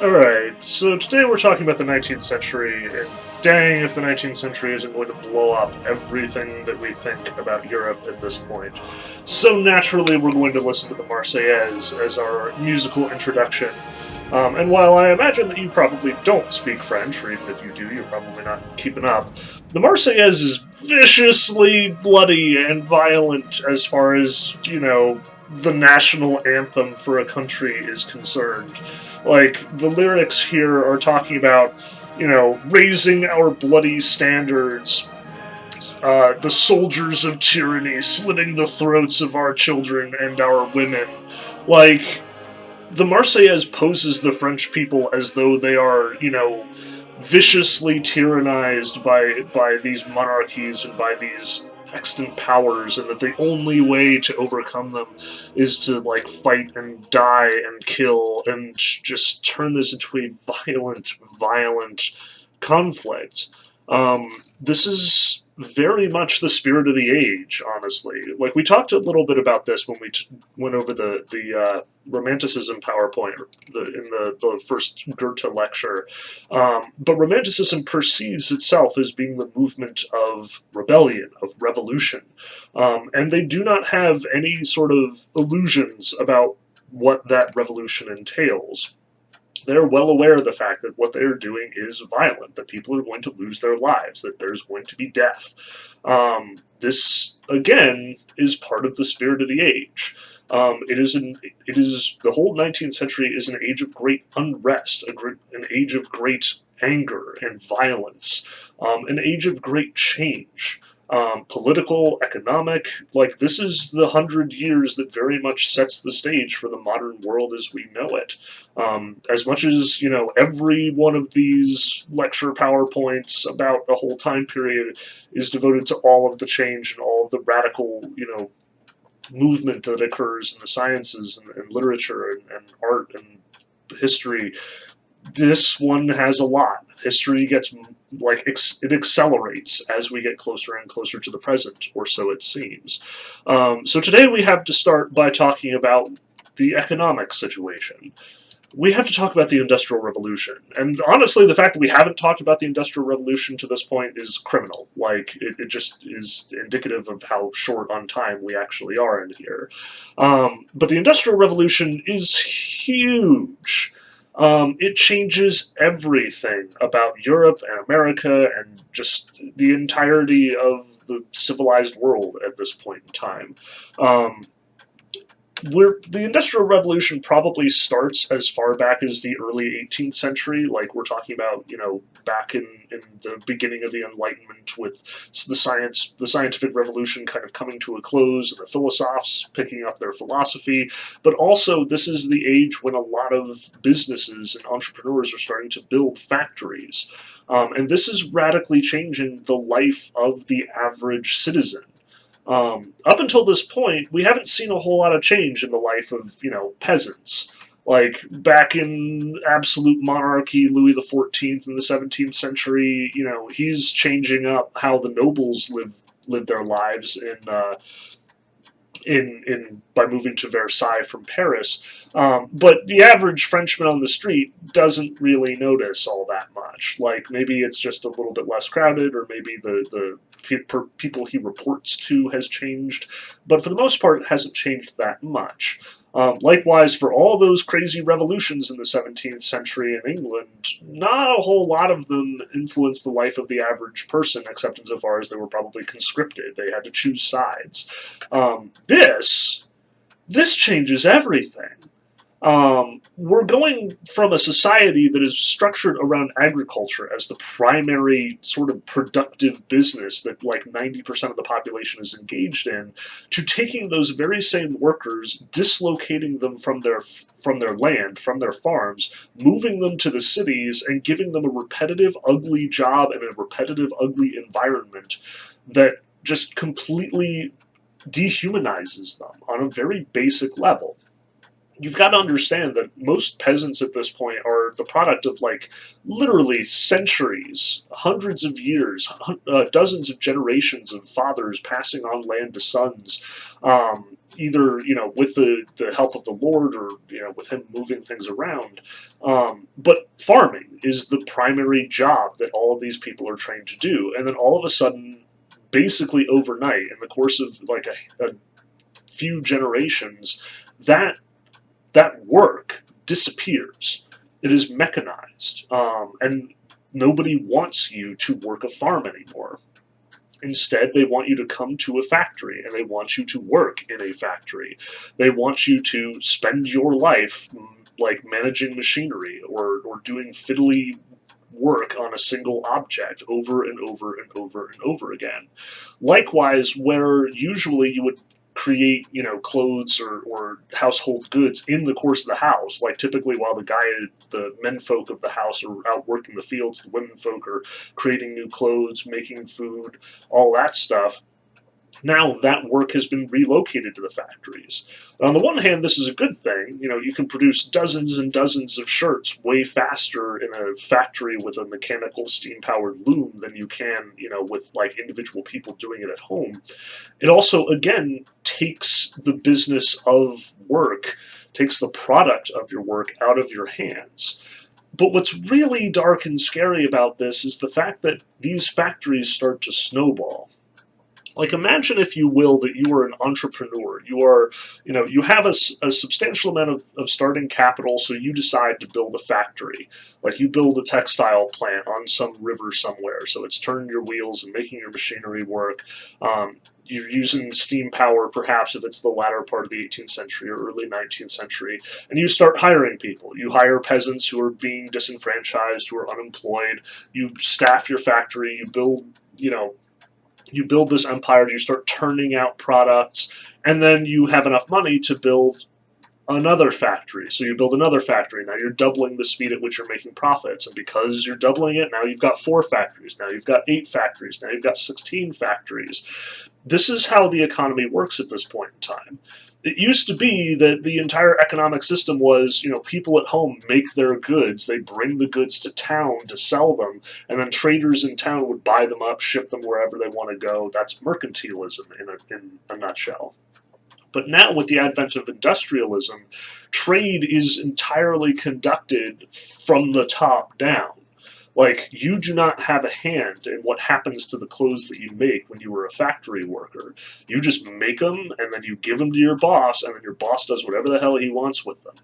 Alright, so today we're talking about the 19th century, and dang if the 19th century isn't going to blow up everything that we think about Europe at this point. So naturally we're going to listen to the Marseillaise as our musical introduction. And while I imagine that you probably don't speak French, or even if you do, you're probably not keeping up, the Marseillaise is viciously bloody and violent as far as, the national anthem for a country is concerned. Like, the lyrics here are talking about, raising our bloody standards, the soldiers of tyranny, slitting the throats of our children and our women. Like, the Marseillaise poses the French people as though they are, viciously tyrannized by these monarchies and by these extant powers, and that the only way to overcome them is to fight and die and kill and just turn this into a violent conflict. This is very much the spirit of the age, honestly. Like, we talked a little bit about this when we went over the Romanticism PowerPoint in the first Goethe lecture. But Romanticism perceives itself as being the movement of rebellion, of revolution. And they do not have any sort of illusions about what that revolution entails. They're well aware of the fact that what they're doing is violent, that people are going to lose their lives, that there's going to be death. This, again, is part of the spirit of the age. The whole 19th century is an age of great unrest, an age of great anger and violence, an age of great change. Political, economic, this is the 100 years that very much sets the stage for the modern world as we know it. As much as, every one of these lecture PowerPoints about a whole time period is devoted to all of the change and all of the radical, movement that occurs in the sciences and literature and art and history, this one has a lot. History gets, it accelerates as we get closer and closer to the present, or so it seems. So today we have to start by talking about the economic situation. We have to talk about the Industrial Revolution. And honestly, the fact that we haven't talked about the Industrial Revolution to this point is criminal. It just is indicative of how short on time we actually are in here. But the Industrial Revolution is huge. It changes everything about Europe and America and just the entirety of the civilized world at this point in time. The Industrial Revolution probably starts as far back as the early 18th century. We're talking about, back in the beginning of the Enlightenment, with the scientific revolution kind of coming to a close and the philosophers picking up their philosophy. But also, this is the age when a lot of businesses and entrepreneurs are starting to build factories. And this is radically changing the life of the average citizen. Up until this point, we haven't seen a whole lot of change in the life of, peasants. Back in absolute monarchy, Louis XIV in the 17th century, he's changing up how the nobles live their lives by moving to Versailles from Paris. But the average Frenchman on the street doesn't really notice all that much. Maybe it's just a little bit less crowded, or maybe the people he reports to has changed, but for the most part it hasn't changed that much. Likewise, for all those crazy revolutions in the 17th century in England, not a whole lot of them influenced the life of the average person, except insofar as they were probably conscripted. They had to choose sides. This changes everything. We're going from a society that is structured around agriculture as the primary sort of productive business that 90% of the population is engaged in, to taking those very same workers, dislocating them from their land, from their farms, moving them to the cities, and giving them a repetitive, ugly job and a repetitive, ugly environment that just completely dehumanizes them on a very basic level. You've got to understand that most peasants at this point are the product of literally centuries, hundreds of years, dozens of generations of fathers passing on land to sons. either, with the help of the Lord or, with him moving things around. But farming is the primary job that all of these people are trained to do. And then all of a sudden, basically overnight, in the course of like a few generations, that work disappears. It is mechanized, and nobody wants you to work a farm anymore. Instead, they want you to come to a factory, and they want you to work in a factory. They want you to spend your life like managing machinery or doing fiddly work on a single object over and over and over and over again. Likewise, where usually you would create, clothes or household goods in the course of the house, like typically while the men folk of the house are out working the fields, the women folk are creating new clothes, making food, all that stuff. Now that work has been relocated to the factories. On the one hand, this is a good thing. You can produce dozens and dozens of shirts way faster in a factory with a mechanical steam-powered loom than you can, with like individual people doing it at home. It also, again, takes the business of work, takes the product of your work out of your hands. But what's really dark and scary about this is the fact that these factories start to snowball. Like, imagine, if you will, that you are an entrepreneur. You are, you have a substantial amount of starting capital, so you decide to build a factory. Like, you build a textile plant on some river somewhere, so it's turning your wheels and making your machinery work. You're using steam power, perhaps, if it's the latter part of the 18th century or early 19th century, and you start hiring people. You hire peasants who are being disenfranchised, who are unemployed. You staff your factory. You build, you build this empire, you start turning out products, and then you have enough money to build another factory. So you build another factory. Now you're doubling the speed at which you're making profits. And because you're doubling it, now you've got 4 factories. Now you've got 8 factories. Now you've got 16 factories. This is how the economy works at this point in time. It used to be that the entire economic system was, people at home make their goods, they bring the goods to town to sell them, and then traders in town would buy them up, ship them wherever they want to go. That's mercantilism in a nutshell. But now, with the advent of industrialism, trade is entirely conducted from the top down. Like, you do not have a hand in what happens to the clothes that you make when you were a factory worker. You just make them, and then you give them to your boss, and then your boss does whatever the hell he wants with them.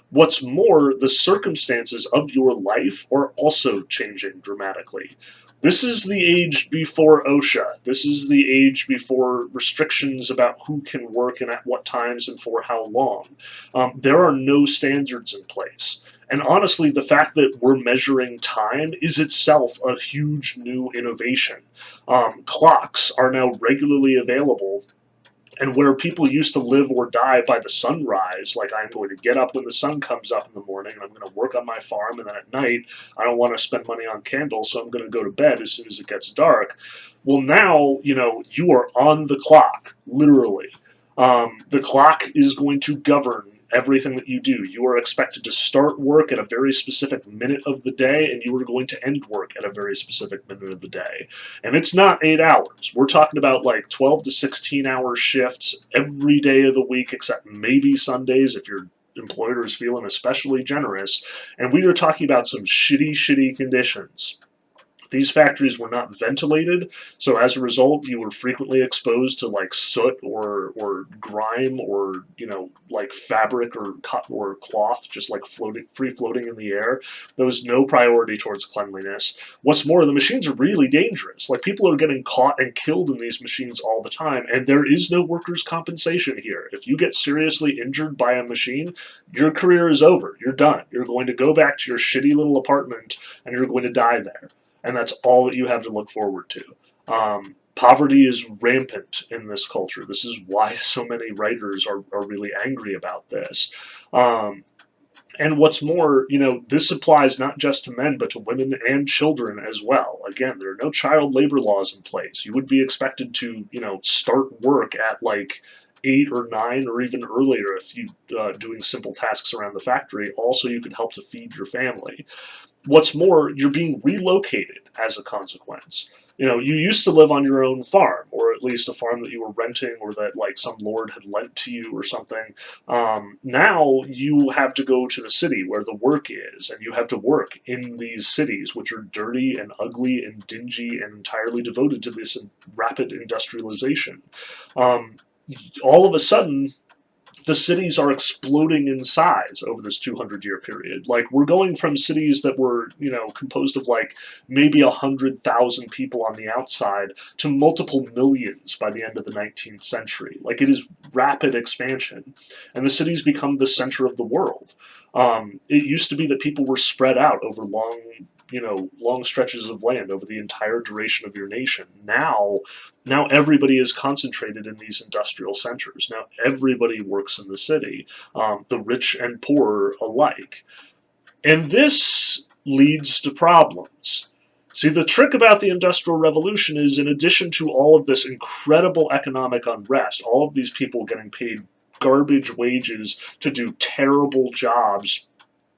What's more, the circumstances of your life are also changing dramatically. This is the age before OSHA. This is the age before restrictions about who can work and at what times and for how long. There are no standards in place. And honestly, the fact that we're measuring time is itself a huge new innovation. Clocks are now regularly available, and where people used to live or die by the sunrise, like, I'm going to get up when the sun comes up in the morning, and I'm going to work on my farm, and then at night, I don't want to spend money on candles, so I'm going to go to bed as soon as it gets dark. Well, now, you are on the clock, literally. The clock is going to govern everything that you do. You are expected to start work at a very specific minute of the day, and you are going to end work at a very specific minute of the day. And it's not 8 hours. We're talking about like 12 to 16 hour shifts every day of the week, except maybe Sundays if your employer is feeling especially generous. And we are talking about some shitty conditions. These factories were not ventilated, so as a result, you were frequently exposed to like soot or grime or like fabric or cotton or cloth just like free floating in the air. There was no priority towards cleanliness. What's more, the machines are really dangerous. Like, people are getting caught and killed in these machines all the time, and there is no workers' compensation here. If you get seriously injured by a machine, your career is over. You're done. You're going to go back to your shitty little apartment, and you're going to die there. And that's all that you have to look forward to. Poverty is rampant in this culture. This is why so many writers are really angry about this. And what's more, this applies not just to men, but to women and children as well. Again, there are no child labor laws in place. You would be expected to, start work at like 8 or 9 or even earlier if you doing simple tasks around the factory. Also, you could help to feed your family. What's more, you're being relocated as a consequence. You know, you used to live on your own farm, or at least a farm that you were renting, or that like some lord had lent to you or something. Now you have to go to the city where the work is, and you have to work in these cities, which are dirty and ugly and dingy and entirely devoted to this rapid industrialization. Um, all of a sudden, the cities are exploding in size over this 200-year period. Like, we're going from cities that were, you know, composed of like maybe 100,000 people on the outside to multiple millions by the end of the 19th century. Like, it is rapid expansion, and the cities become the center of the world. It used to be that people were spread out over long stretches of land over the entire duration of your nation. Now everybody is concentrated in these industrial centers. Now everybody works in the city, the rich and poor alike. And this leads to problems. See, the trick about the Industrial Revolution is, in addition to all of this incredible economic unrest, all of these people getting paid garbage wages to do terrible jobs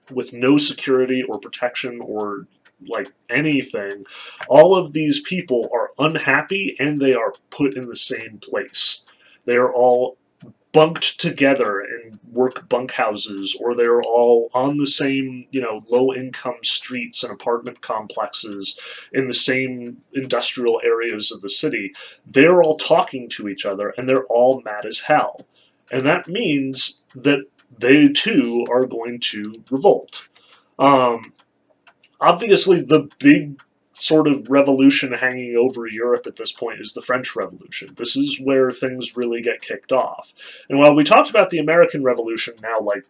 with no security or protection or like anything, all of these people are unhappy and they are put in the same place. They are all bunked together in work bunkhouses, or they're all on the same, low income streets and apartment complexes in the same industrial areas of the city. They're all talking to each other and they're all mad as hell. And that means that they too are going to revolt. Um, Obviously, the big sort of revolution hanging over Europe at this point is the French Revolution. This is where things really get kicked off. And while we talked about the American Revolution now, like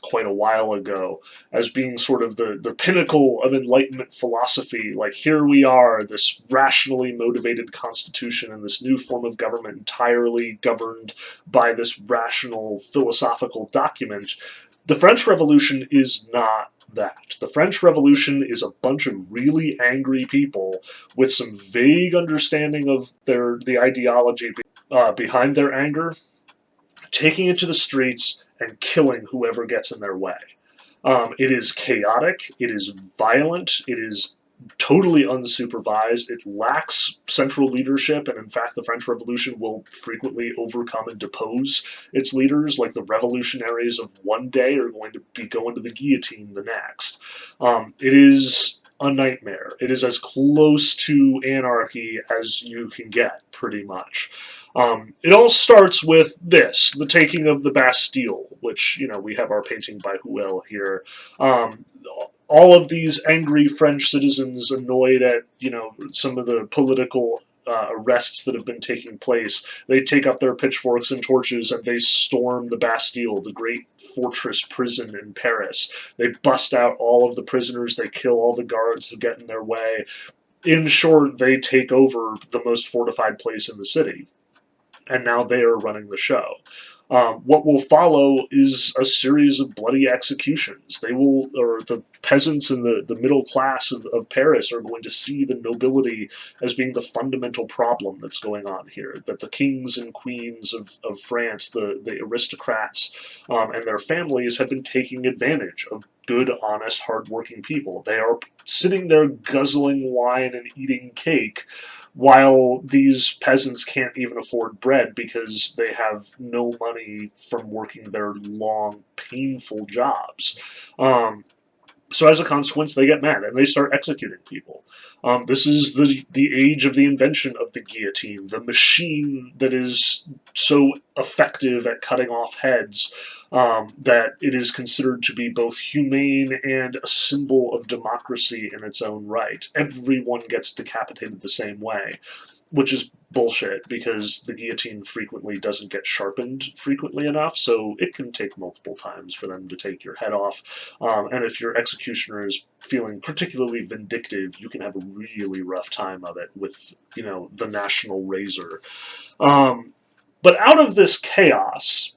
quite a while ago, as being sort of the pinnacle of Enlightenment philosophy, like here we are, this rationally motivated constitution and this new form of government entirely governed by this rational philosophical document, the French Revolution is not that. The French Revolution is a bunch of really angry people with some vague understanding of the ideology behind their anger, taking it to the streets and killing whoever gets in their way. It is chaotic, it is violent, it is totally unsupervised, it lacks central leadership, and in fact the French Revolution will frequently overcome and depose its leaders, like the revolutionaries of one day are going to be going to the guillotine the next. It is a nightmare. It is as close to anarchy as you can get, pretty much. It all starts with this, the taking of the Bastille, which, we have our painting by Huel here. All of these angry French citizens, annoyed at, some of the political arrests that have been taking place, they take up their pitchforks and torches and they storm the Bastille, the great fortress prison in Paris. They bust out all of the prisoners, they kill all the guards who get in their way. In short, they take over the most fortified place in the city. And now they are running the show. What will follow is a series of bloody executions. The peasants and the middle class of Paris are going to see the nobility as being the fundamental problem that's going on here. That the kings and queens of France, the aristocrats, and their families have been taking advantage of good, honest, hardworking people. They are sitting there guzzling wine and eating cake, while these peasants can't even afford bread because they have no money from working their long, painful jobs. So as a consequence, they get mad and they start executing people. This is the age of the invention of the guillotine, the machine that is so effective at cutting off heads that it is considered to be both humane and a symbol of democracy in its own right. Everyone gets decapitated the same way, which is bullshit because the guillotine frequently doesn't get sharpened frequently enough, so it can take multiple times for them to take your head off. And if your executioner is feeling particularly vindictive, you can have a really rough time of it with, the national razor. But out of this chaos,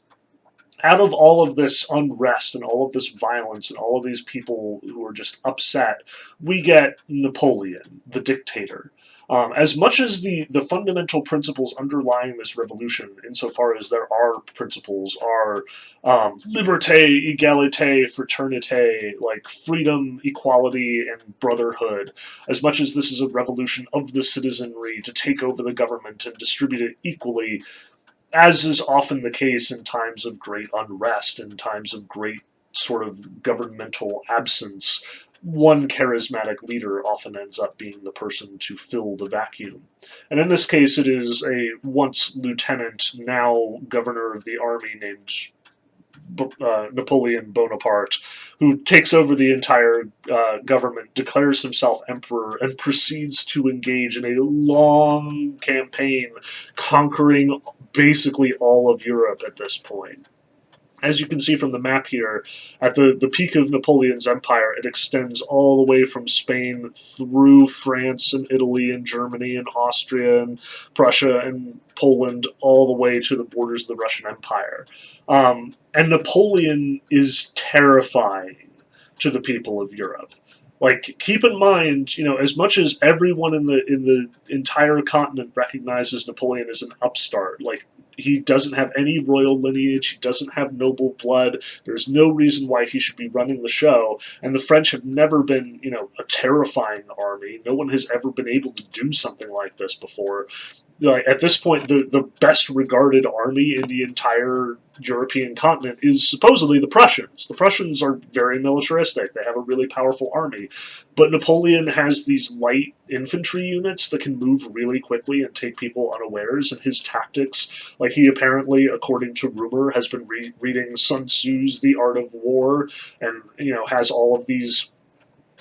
out of all of this unrest and all of this violence and all of these people who are just upset, we get Napoleon, the dictator. As much as the fundamental principles underlying this revolution, insofar as there are principles, are liberté, égalité, fraternité, like freedom, equality, and brotherhood, as much as this is a revolution of the citizenry to take over the government and distribute it equally, as is often the case in times of great unrest, in times of great sort of governmental absence, one charismatic leader often ends up being the person to fill the vacuum. And in this case, it is a once lieutenant, now governor of the army named Napoleon Bonaparte, who takes over the entire government, declares himself emperor, and proceeds to engage in a long campaign conquering basically all of Europe at this point. As you can see from the map here, at the peak of Napoleon's empire, it extends all the way from Spain through France and Italy and Germany and Austria and Prussia and Poland, all the way to the borders of the Russian Empire. And Napoleon is terrifying to the people of Europe. Like, keep in mind, as much as everyone in the entire continent recognizes Napoleon as an upstart, like, he doesn't have any royal lineage. He doesn't have noble blood. There's no reason why he should be running the show. And the French have never been, a terrifying army. No one has ever been able to do something like this before. Like, at this point, the best regarded army in the entire European continent is supposedly the Prussians. The Prussians are very militaristic. They have a really powerful army. But Napoleon has these light infantry units that can move really quickly and take people unawares, and his tactics, like, he apparently, according to rumor, has been reading Sun Tzu's The Art of War, and, has all of these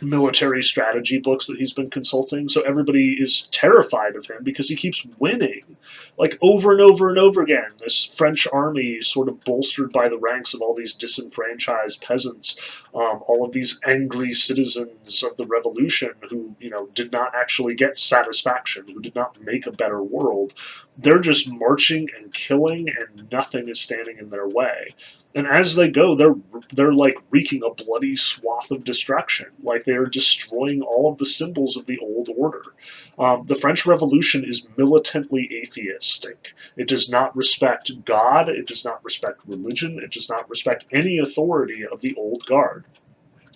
military strategy books that he's been consulting, so everybody is terrified of him because he keeps winning, like, over and over and over again. This French army, sort of bolstered by the ranks of all these disenfranchised peasants, all of these angry citizens of the revolution who, did not actually get satisfaction, who did not make a better world. They're just marching and killing, and nothing is standing in their way. And as they go, they're like wreaking a bloody swath of destruction. Like, they are destroying all of the symbols of the old order. The French Revolution is militantly atheistic. It does not respect God. It does not respect religion. It does not respect any authority of the old guard.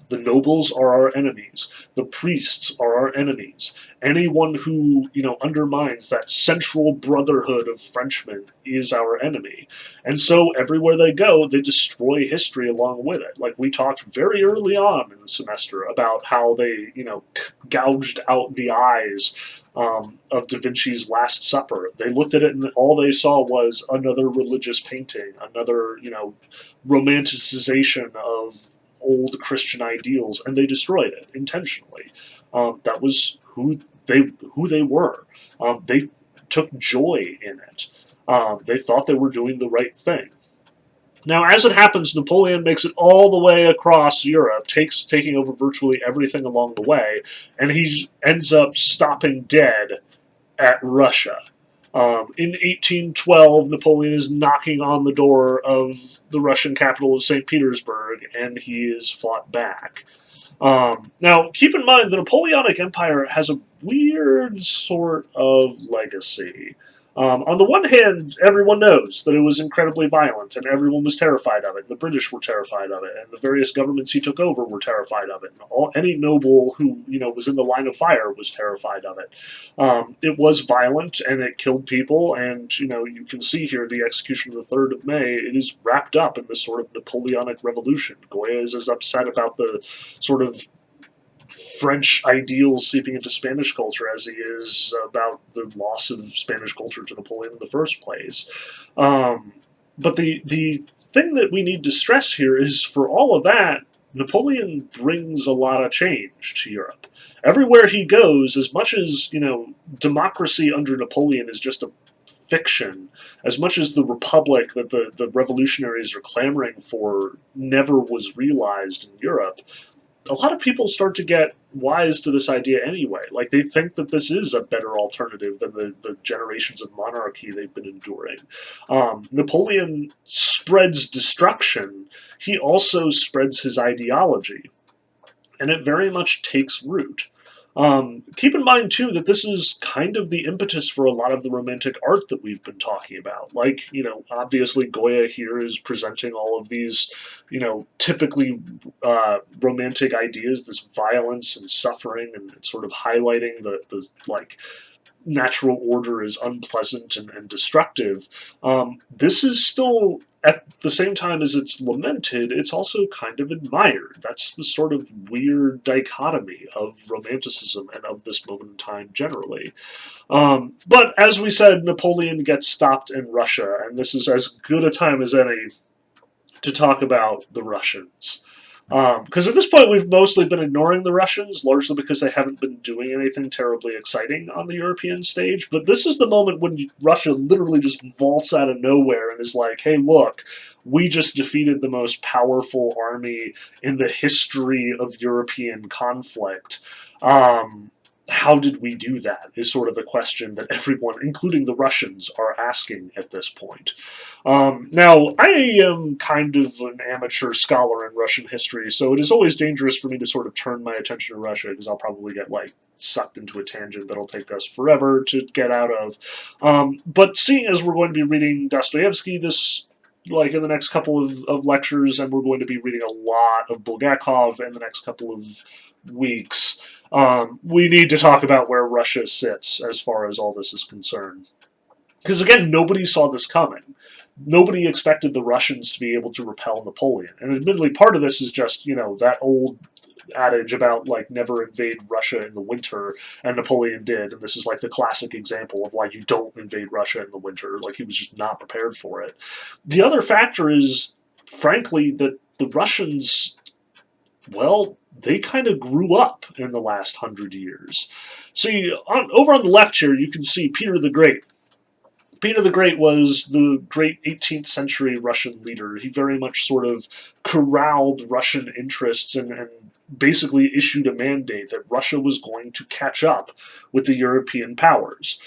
The nobles are our enemies. The priests are our enemies. Anyone who, undermines that central brotherhood of Frenchmen is our enemy. And so everywhere they go, they destroy history along with it. Like, we talked very early on in the semester about how they, gouged out the eyes of Da Vinci's Last Supper. They looked at it and all they saw was another religious painting, another, romanticization of old Christian ideals, and they destroyed it intentionally. That was who they were. They took joy in it. They thought they were doing the right thing. Now, as it happens, Napoleon makes it all the way across Europe, taking over virtually everything along the way, and he ends up stopping dead at Russia. In 1812, Napoleon is knocking on the door of the Russian capital of St. Petersburg, and he is fought back. Now, keep in mind, the Napoleonic Empire has a weird sort of legacy. On the one hand, everyone knows that it was incredibly violent, and everyone was terrified of it. The British were terrified of it, and the various governments he took over were terrified of it. And any noble who was in the line of fire was terrified of it. It was violent, and it killed people, and you can see here the execution of the 3rd of May. It is wrapped up in this sort of Napoleonic revolution. Goya is as upset about the sort of French ideals seeping into Spanish culture as he is about the loss of Spanish culture to Napoleon in the first place. But the thing that we need to stress here is, for all of that, Napoleon brings a lot of change to Europe. Everywhere he goes, as much as, democracy under Napoleon is just a fiction, as much as the republic that the revolutionaries are clamoring for never was realized in Europe, a lot of people start to get wise to this idea anyway. Like, they think that this is a better alternative than the generations of monarchy they've been enduring. Napoleon spreads destruction. He also spreads his ideology. And it very much takes root. Keep in mind, too, that this is kind of the impetus for a lot of the romantic art that we've been talking about. Like, obviously Goya here is presenting all of these, typically romantic ideas, this violence and suffering, and sort of highlighting the like, natural order is unpleasant and destructive. This is still, at the same time as it's lamented, it's also kind of admired. That's the sort of weird dichotomy of Romanticism and of this moment in time generally. But as we said, Napoleon gets stopped in Russia, and this is as good a time as any to talk about the Russians. Because at this point, we've mostly been ignoring the Russians, largely because they haven't been doing anything terribly exciting on the European stage. But this is the moment when Russia literally just vaults out of nowhere and is like, hey, look, we just defeated the most powerful army in the history of European conflict. How did we do that is sort of the question that everyone, including the Russians, are asking at this point. Now, I am kind of an amateur scholar in Russian history, so it is always dangerous for me to sort of turn my attention to Russia, because I'll probably get, sucked into a tangent that'll take us forever to get out of. But seeing as we're going to be reading Dostoevsky in the next couple of lectures, and we're going to be reading a lot of Bulgakov in the next couple of weeks, we need to talk about where Russia sits as far as all this is concerned. Because again, nobody saw this coming. Nobody expected the Russians to be able to repel Napoleon. And admittedly, part of this is just, that old adage about, never invade Russia in the winter, and Napoleon did. And this is, the classic example of why you don't invade Russia in the winter. He was just not prepared for it. The other factor is, frankly, that the Russians, well, they kind of grew up in the last 100 years. See, over on the left here, you can see Peter the Great. Peter the Great was the great 18th century Russian leader. He very much sort of corralled Russian interests and basically issued a mandate that Russia was going to catch up with the European powers.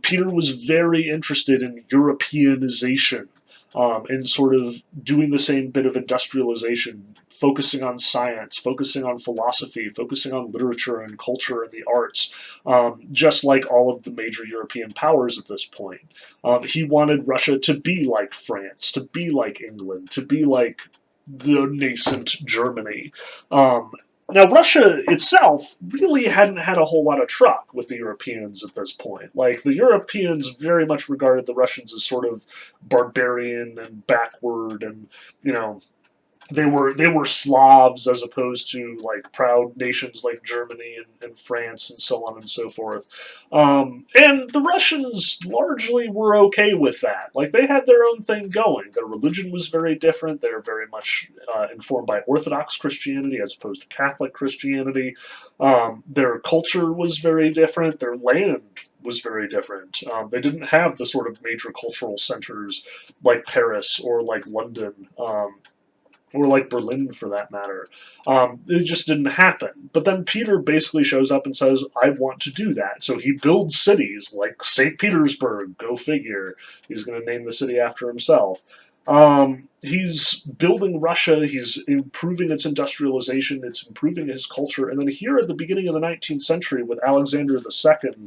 Peter was very interested in Europeanization, and sort of doing the same bit of industrialization, focusing on science, focusing on philosophy, focusing on literature and culture and the arts, just like all of the major European powers at this point. He wanted Russia to be like France, to be like England, to be like the nascent Germany. Now, Russia itself really hadn't had a whole lot of truck with the Europeans at this point. The Europeans very much regarded the Russians as sort of barbarian and backward, and, they were Slavs as opposed to proud nations like Germany and France and so on and so forth. And the Russians largely were okay with that. They had their own thing going. Their religion was very different. They were very much informed by Orthodox Christianity as opposed to Catholic Christianity. Their culture was very different. Their land was very different. They didn't have the sort of major cultural centers like Paris or like London, or like Berlin for that matter. It just didn't happen. But then Peter basically shows up and says, I want to do that. So he builds cities like St. Petersburg, go figure. He's going to name the city after himself. He's building Russia, he's improving its industrialization, it's improving his culture, and then here at the beginning of the 19th century with Alexander II,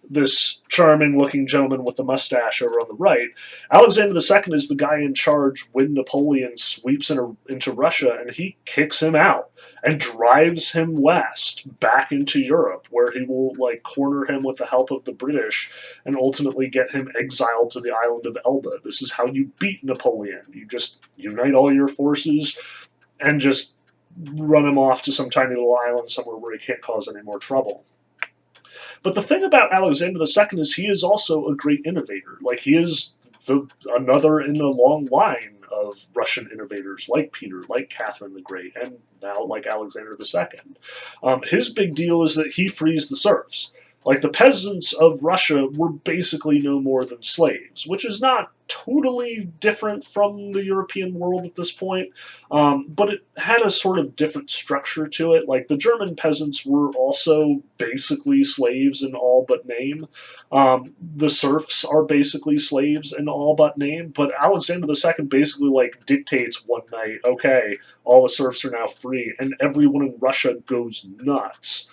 this charming-looking gentleman with the mustache over on the right, Alexander II is the guy in charge when Napoleon sweeps into Russia, and he kicks him out and drives him west, back into Europe, where he will, corner him with the help of the British, and ultimately get him exiled to the island of Elba. This is how you beat Napoleon. You just unite all your forces and just run him off to some tiny little island somewhere where he can't cause any more trouble. But the thing about Alexander II is he is also a great innovator. He is another in the long line of Russian innovators like Peter, like Catherine the Great, and now like Alexander II. His big deal is that he frees the serfs. The peasants of Russia were basically no more than slaves, which is not totally different from the European world at this point, but it had a sort of different structure to it. The German peasants were also basically slaves in all but name. The serfs are basically slaves in all but name, but Alexander II basically dictates one night, okay, all the serfs are now free, and everyone in Russia goes nuts.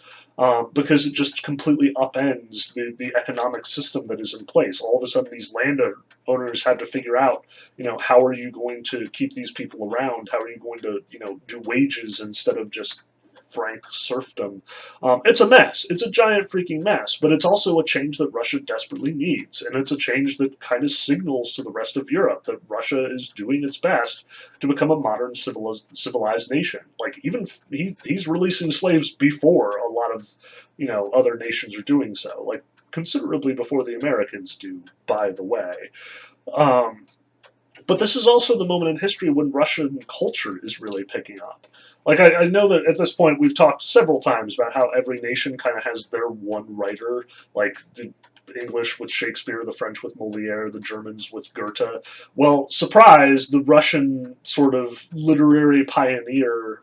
because it just completely upends the economic system that is in place. All of a sudden, these landowners had to figure out, how are you going to keep these people around? How are you going to, do wages instead of just frank serfdom? It's a mess. It's a giant freaking mess, but it's also a change that Russia desperately needs, and it's a change that kind of signals to the rest of Europe that Russia is doing its best to become a modern civilized nation. Like, even he's releasing slaves before a lot of other nations are doing so, like considerably before the Americans do, by the way. Um, but this is also the moment in history when Russian culture is really picking up. Like, I know that at this point we've talked several times about how every nation kind of has their one writer, like the English with Shakespeare, the French with Moliere, the Germans with Goethe. Well, surprise, the Russian sort of literary pioneer,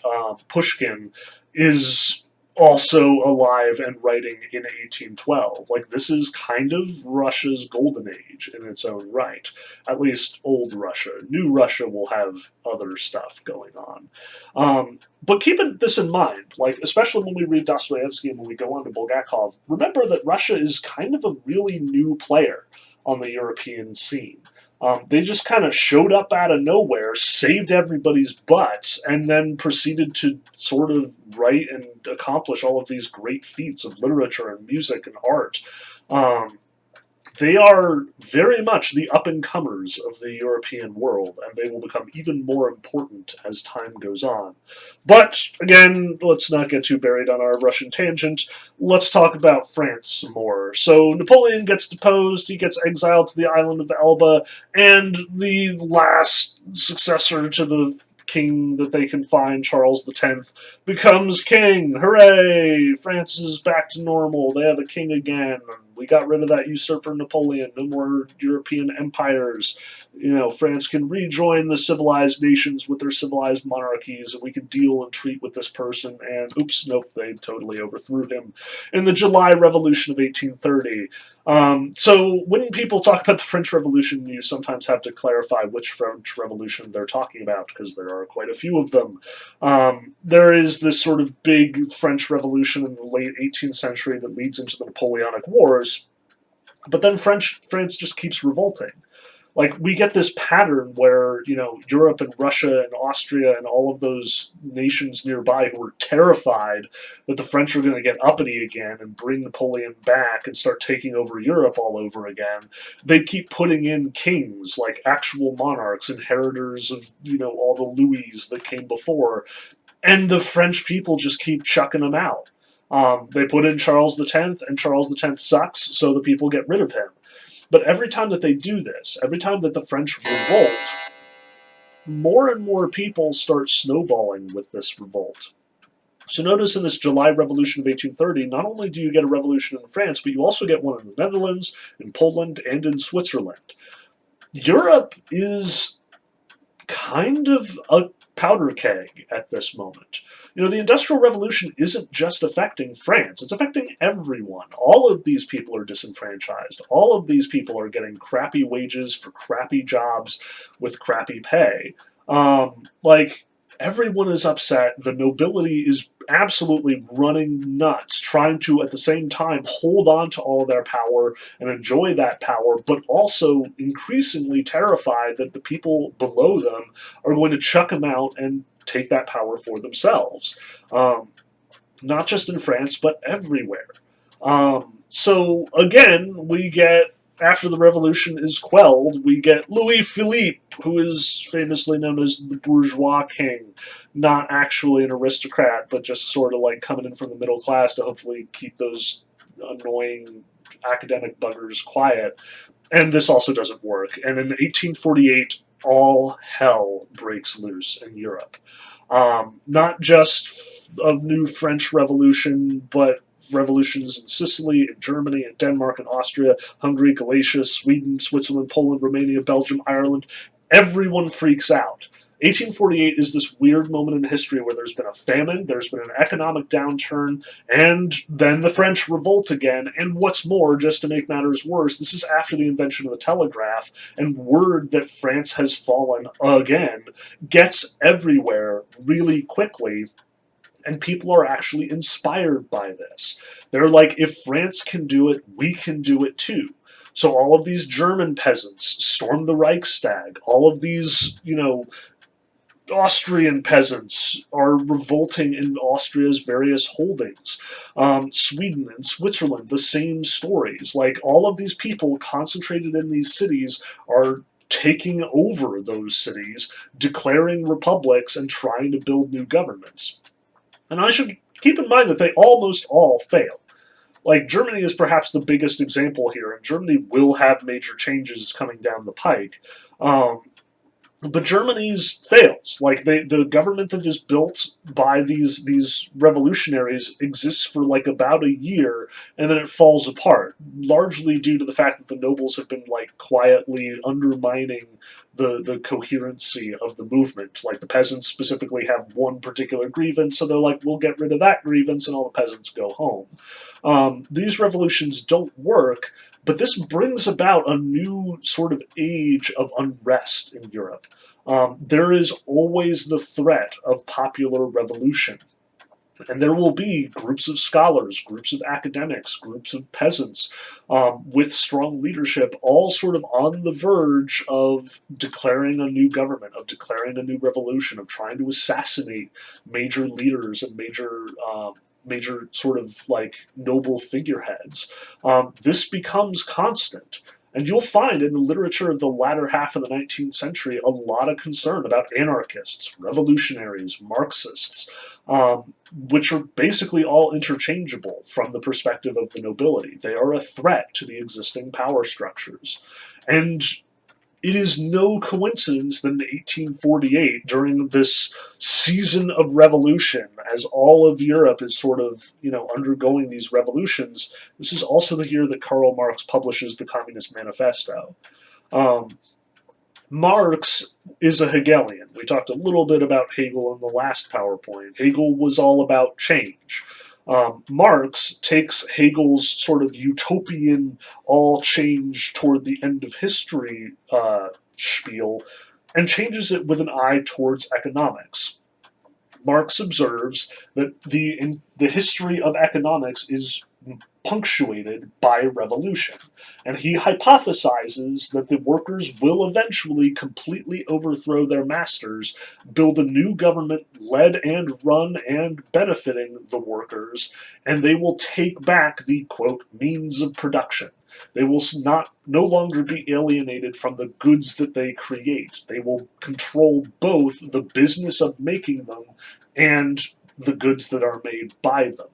Pushkin, is also alive and writing in 1812. Like, this is kind of Russia's golden age in its own right. At least old Russia. New Russia will have other stuff going on. But keeping this in mind, like, especially when we read Dostoevsky and when we go on to Bulgakov, remember that Russia is kind of a really new player on the European scene. They just kind of showed up out of nowhere, saved everybody's butts, and then proceeded to sort of write and accomplish all of these great feats of literature and music and art. They are very much the up-and-comers of the European world, and they will become even more important as time goes on. But, again, let's not get too buried on our Russian tangent. Let's talk about France some more. So Napoleon gets deposed, he gets exiled to the island of Elba, and the last successor to the king that they can find, Charles X, becomes king. Hooray! France is back to normal. They have a king again. We got rid of that usurper Napoleon. No more European empires. France can rejoin the civilized nations with their civilized monarchies, and we can deal and treat with this person. And oops, nope, they totally overthrew him in the July Revolution of 1830. So when people talk about the French Revolution, you sometimes have to clarify which French Revolution they're talking about, because there are quite a few of them. There is this sort of big French Revolution in the late 18th century that leads into the Napoleonic Wars, but then France just keeps revolting. Like, we get this pattern where, Europe and Russia and Austria and all of those nations nearby who are terrified that the French are going to get uppity again and bring Napoleon back and start taking over Europe all over again. They keep putting in kings, like actual monarchs, inheritors of, all the Louis that came before. And the French people just keep chucking them out. They put in Charles X, and Charles X sucks, so the people get rid of him. But every time that they do this, every time that the French revolt, more and more people start snowballing with this revolt. So notice in this July Revolution of 1830, not only do you get a revolution in France, but you also get one in the Netherlands, in Poland, and in Switzerland. Europe is kind of a powder keg at this moment. The Industrial Revolution isn't just affecting France, it's affecting everyone. All of these people are disenfranchised. All of these people are getting crappy wages for crappy jobs with crappy pay. Everyone is upset. The nobility is absolutely running nuts, trying to, at the same time, hold on to all of their power and enjoy that power, but also increasingly terrified that the people below them are going to chuck them out and take that power for themselves. Not just in France, but everywhere. So, again, we get, after the revolution is quelled, we get Louis-Philippe, who is famously known as the bourgeois king. Not actually an aristocrat, but just sort of like coming in from the middle class to hopefully keep those annoying academic buggers quiet. And this also doesn't work. And in 1848, all hell breaks loose in Europe. Not just a new French Revolution, but revolutions in Sicily, in Germany, in Denmark, and Austria, Hungary, Galicia, Sweden, Switzerland, Poland, Romania, Belgium, Ireland. Everyone freaks out. 1848 is this weird moment in history where there's been a famine, there's been an economic downturn, and then the French revolt again. And what's more, just to make matters worse, this is after the invention of the telegraph, and word that France has fallen again gets everywhere really quickly. And people are actually inspired by this. They're like, if France can do it, we can do it too. So all of these German peasants storm the Reichstag. All of these, Austrian peasants are revolting in Austria's various holdings. Sweden and Switzerland, the same stories. Like, all of these people concentrated in these cities are taking over those cities, declaring republics, and trying to build new governments. And I should keep in mind that they almost all fail. Like, Germany is perhaps the biggest example here, and Germany will have major changes coming down the pike. But Germany's fails. Like, the government that is built by these revolutionaries exists for like about a year, and then it falls apart, largely due to the fact that the nobles have been like quietly undermining the coherency of the movement. Like, the peasants specifically have one particular grievance, so they're like, we'll get rid of that grievance, and all the peasants go home. These revolutions don't work, but this brings about a new sort of age of unrest in Europe. There is always the threat of popular revolution. And there will be groups of scholars, groups of academics, groups of peasants with strong leadership, all sort of on the verge of declaring a new government, of declaring a new revolution, of trying to assassinate major leaders and major sort of like noble figureheads. This becomes constant. And you'll find in the literature of the latter half of the 19th century a lot of concern about anarchists, revolutionaries, Marxists, which are basically all interchangeable from the perspective of the nobility. They are a threat to the existing power structures. And it is no coincidence that in 1848, during this season of revolution, as all of Europe is sort of, undergoing these revolutions, this is also the year that Karl Marx publishes the Communist Manifesto. Um, Marx is a Hegelian. We talked a little bit about Hegel in the last PowerPoint. Hegel was all about change. Marx takes Hegel's sort of utopian all change toward the end of history spiel and changes it with an eye towards economics. Marx observes that the history of economics is punctuated by revolution, and he hypothesizes that the workers will eventually completely overthrow their masters, build a new government led and run and benefiting the workers, and they will take back the, quote, means of production. They will no longer be alienated from the goods that they create. They will control both the business of making them and the goods that are made by them.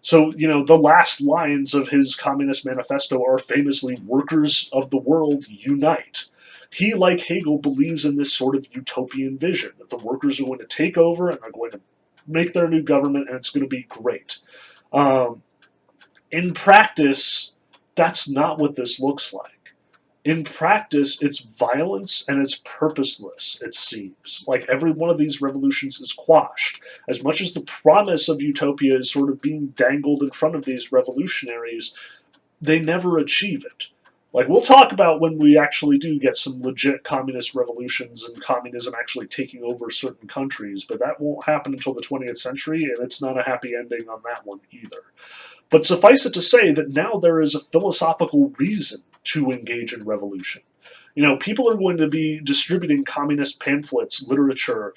So, the last lines of his Communist Manifesto are famously, "Workers of the world, unite." He, like Hegel, believes in this sort of utopian vision, that the workers are going to take over and they're going to make their new government and it's going to be great. In practice, that's not what this looks like. In practice, it's violence and it's purposeless, it seems. Like, every one of these revolutions is quashed. As much as the promise of utopia is sort of being dangled in front of these revolutionaries, they never achieve it. Like, we'll talk about when we actually do get some legit communist revolutions and communism actually taking over certain countries, but that won't happen until the 20th century, and it's not a happy ending on that one either. But suffice it to say that now there is a philosophical reason to engage in revolution. People are going to be distributing communist pamphlets, literature.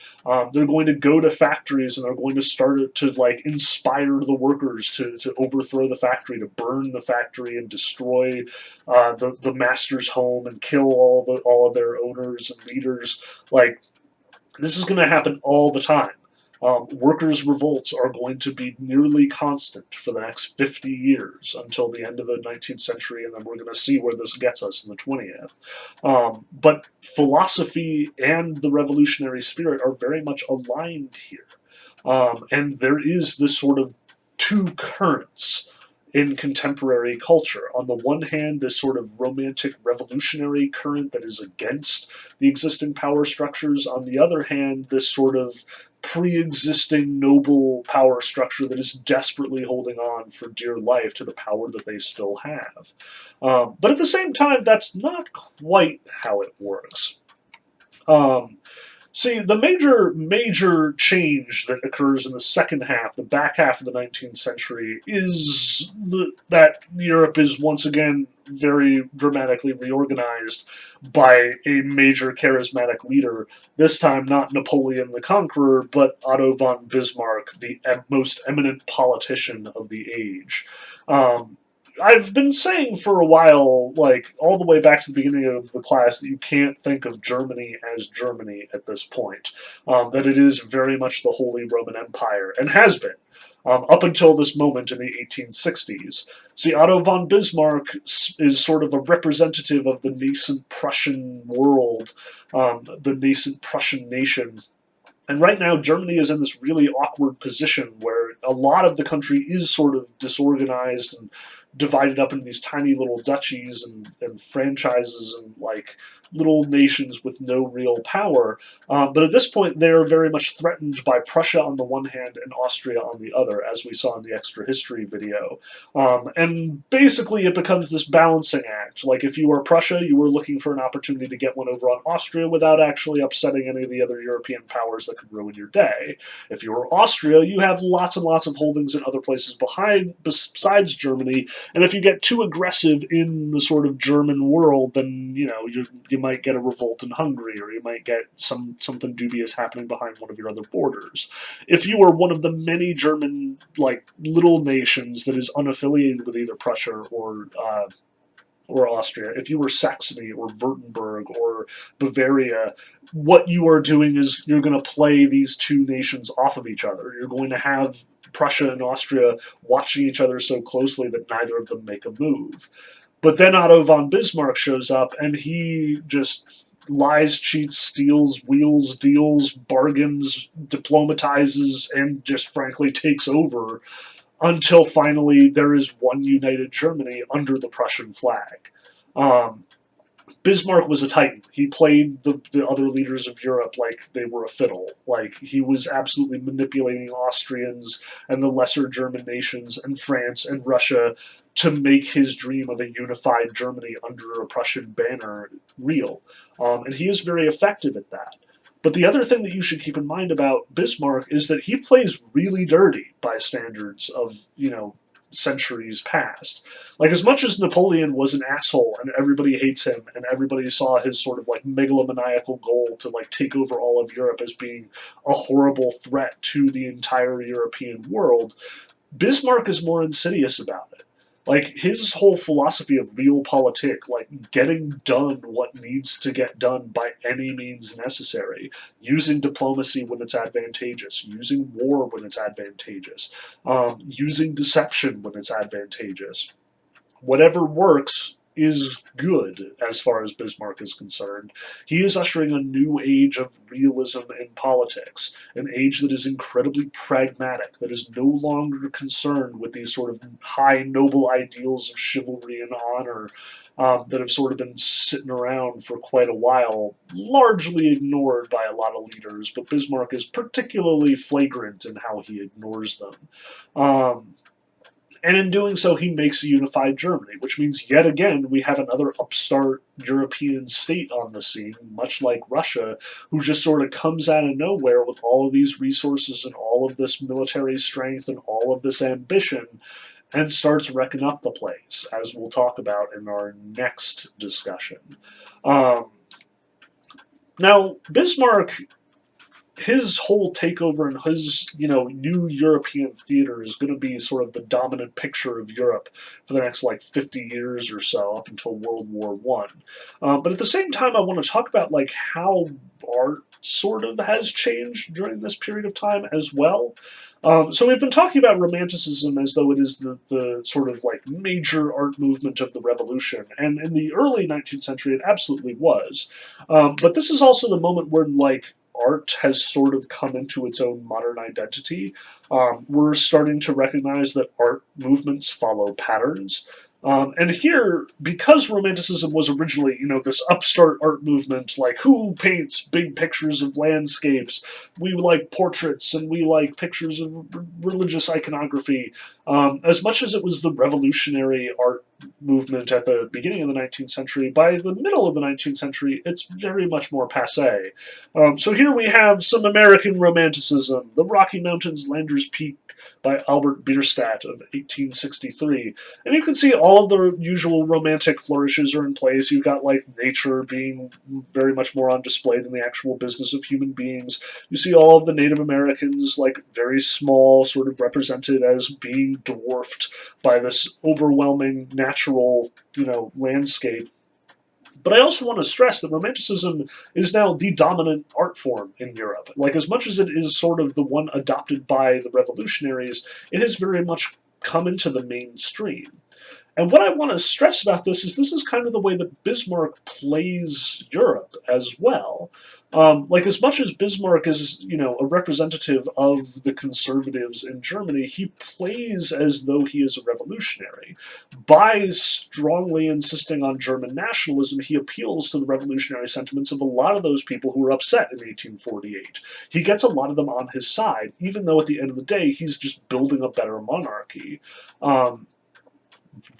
They're going to go to factories and they're going to start to inspire the workers to overthrow the factory, to burn the factory and destroy the master's home and kill all of their owners and leaders. Like, this is going to happen all the time. Workers' revolts are going to be nearly constant for the next 50 years until the end of the 19th century, and then we're going to see where this gets us in the 20th. But philosophy and the revolutionary spirit are very much aligned here. And there is this sort of two currents in contemporary culture. On the one hand, this sort of romantic revolutionary current that is against the existing power structures. On the other hand, this sort of pre-existing noble power structure that is desperately holding on for dear life to the power that they still have. But at the same time, that's not quite how it works. See, the major change that occurs in the second half, the back half of the 19th century, is that Europe is once again very dramatically reorganized by a major charismatic leader. This time, not Napoleon the Conqueror, but Otto von Bismarck, the most eminent politician of the age. Um, I've been saying for a while, like all the way back to the beginning of the class, that you can't think of Germany as Germany at this point. That it is very much the Holy Roman Empire, and has been. Up until this moment in the 1860s. See, Otto von Bismarck is sort of a representative of the nascent Prussian world, the nascent Prussian nation. And right now, Germany is in this really awkward position where a lot of the country is sort of disorganized and divided up into these tiny little duchies and franchises and like little nations with no real power. But at this point, they're very much threatened by Prussia on the one hand and Austria on the other, as we saw in the extra history video. And basically, it becomes this balancing act. Like if you were Prussia, you were looking for an opportunity to get one over on Austria without actually upsetting any of the other European powers that could ruin your day. If you were Austria, you have lots and lots of holdings in other places besides Germany, and if you get too aggressive in the sort of German world, then you might get a revolt in Hungary, or you might get something dubious happening behind one of your other borders. If you are one of the many German like little nations that is unaffiliated with either Prussia or Austria, if you were Saxony or Württemberg or Bavaria, what you are doing is you're going to play these two nations off of each other. You're going to have Prussia and Austria watching each other so closely that neither of them make a move. But then Otto von Bismarck shows up, and he just lies, cheats, steals, wheels, deals, bargains, diplomatizes, and just frankly takes over until finally there is one united Germany under the Prussian flag. Um, Bismarck was a titan. He played the other leaders of Europe like they were a fiddle. Like he was absolutely manipulating Austrians and the lesser German nations and France and Russia to make his dream of a unified Germany under a Prussian banner real. And he is very effective at that. But the other thing that you should keep in mind about Bismarck is that he plays really dirty by standards of, centuries past. Like, as much as Napoleon was an asshole and everybody hates him and everybody saw his sort of like megalomaniacal goal to like take over all of Europe as being a horrible threat to the entire European world, Bismarck is more insidious about it. Like, his whole philosophy of realpolitik, like getting done what needs to get done by any means necessary, using diplomacy when it's advantageous, using war when it's advantageous, using deception when it's advantageous. Whatever works is good as far as Bismarck is concerned. He is ushering a new age of realism in politics, an age that is incredibly pragmatic, that is no longer concerned with these sort of high, noble ideals of chivalry and honor that have sort of been sitting around for quite a while, largely ignored by a lot of leaders, but Bismarck is particularly flagrant in how he ignores them. And in doing so, he makes a unified Germany, which means yet again we have another upstart European state on the scene, much like Russia, who just sort of comes out of nowhere with all of these resources and all of this military strength and all of this ambition, and starts wrecking up the place, as we'll talk about in our next discussion. Now, Bismarck, his whole takeover and his, new European theater is going to be sort of the dominant picture of Europe for the next, 50 years or so, up until World War One. But at the same time, I want to talk about, how art sort of has changed during this period of time as well. So we've been talking about Romanticism as though it is the sort of, major art movement of the Revolution, and in the early 19th century, it absolutely was. But this is also the moment where, art has sort of come into its own modern identity. We're starting to recognize that art movements follow patterns. And here, because Romanticism was originally, this upstart art movement, who paints big pictures of landscapes, we like portraits, and we like pictures of religious iconography, as much as it was the revolutionary art movement at the beginning of the 19th century. By the middle of the 19th century, it's very much more passé. So here we have some American Romanticism, The Rocky Mountains, Lander's Peak by Albert Bierstadt of 1863. And you can see all of the usual romantic flourishes are in place. You've got like nature being very much more on display than the actual business of human beings. You see all of the Native Americans like very small, sort of represented as being dwarfed by this overwhelming natural, landscape. But I also want to stress that Romanticism is now the dominant art form in Europe. Like, as much as it is sort of the one adopted by the revolutionaries, it has very much come into the mainstream. And what I want to stress about this is kind of the way that Bismarck plays Europe as well. Like, as much as Bismarck is, a representative of the conservatives in Germany, he plays as though he is a revolutionary. By strongly insisting on German nationalism, he appeals to the revolutionary sentiments of a lot of those people who were upset in 1848. He gets a lot of them on his side, even though at the end of the day, he's just building a better monarchy.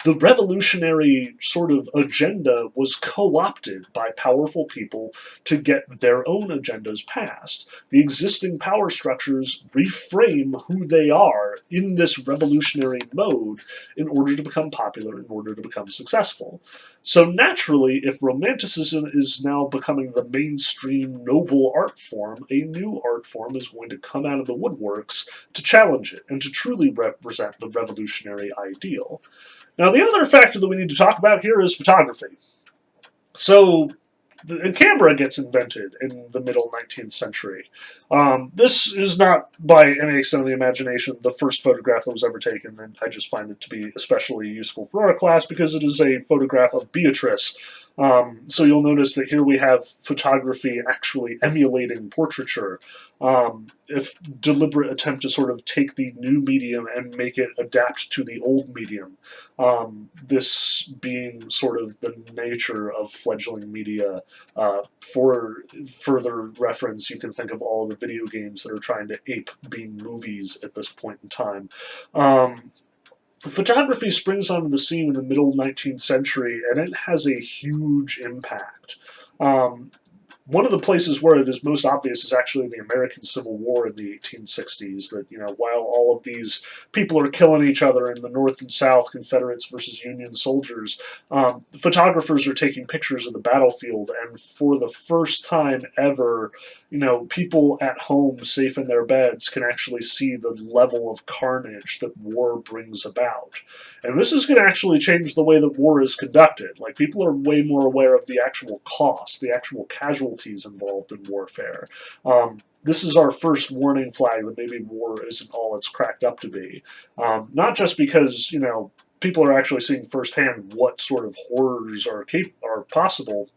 The revolutionary sort of agenda was co-opted by powerful people to get their own agendas passed. The existing power structures reframe who they are in this revolutionary mode in order to become popular, in order to become successful. So naturally, if Romanticism is now becoming the mainstream noble art form, a new art form is going to come out of the woodworks to challenge it and to truly represent the revolutionary ideal. Now, the other factor that we need to talk about here is photography. So, the camera gets invented in the middle 19th century. This is not, by any extent of the imagination, the first photograph that was ever taken, and I just find it to be especially useful for our class because it is a photograph of Beatrice. So you'll notice that here we have photography actually emulating portraiture. If deliberate attempt to sort of take the new medium and make it adapt to the old medium. This being sort of the nature of fledgling media. For further reference, you can think of all the video games that are trying to ape being movies at this point in time. Photography springs onto the scene in the middle 19th century, and it has a huge impact. One of the places where it is most obvious is actually the American Civil War in the 1860s, that, while all of these people are killing each other in the North and South, Confederates versus Union soldiers, photographers are taking pictures of the battlefield, and for the first time ever, people at home, safe in their beds, can actually see the level of carnage that war brings about. And this is going to actually change the way that war is conducted. Like, people are way more aware of the actual cost, the actual casualties involved in warfare. This is our first warning flag that maybe war isn't all it's cracked up to be. Not just because, people are actually seeing firsthand what sort of horrors are possible,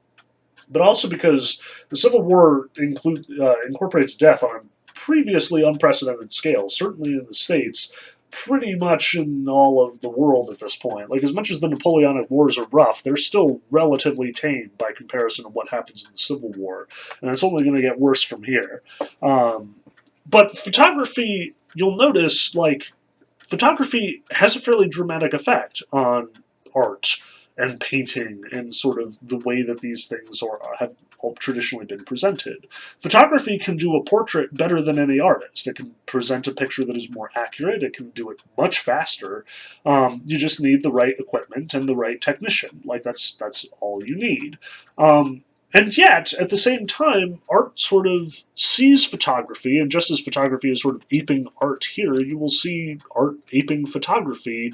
but also because the Civil War incorporates death on a previously unprecedented scale, certainly in the States, pretty much in all of the world at this point. Like, as much as the Napoleonic Wars are rough, they're still relatively tame by comparison to what happens in the Civil War, and it's only going to get worse from here. But photography, you'll notice, like, photography has a fairly dramatic effect on art and painting and sort of the way that these things have traditionally been presented. Photography can do a portrait better than any artist. It can present a picture that is more accurate. It can do it much faster. You just need the right equipment and the right technician. Like, that's all you need. And yet, at the same time, art sort of sees photography, and just as photography is sort of aping art here, you will see art aping photography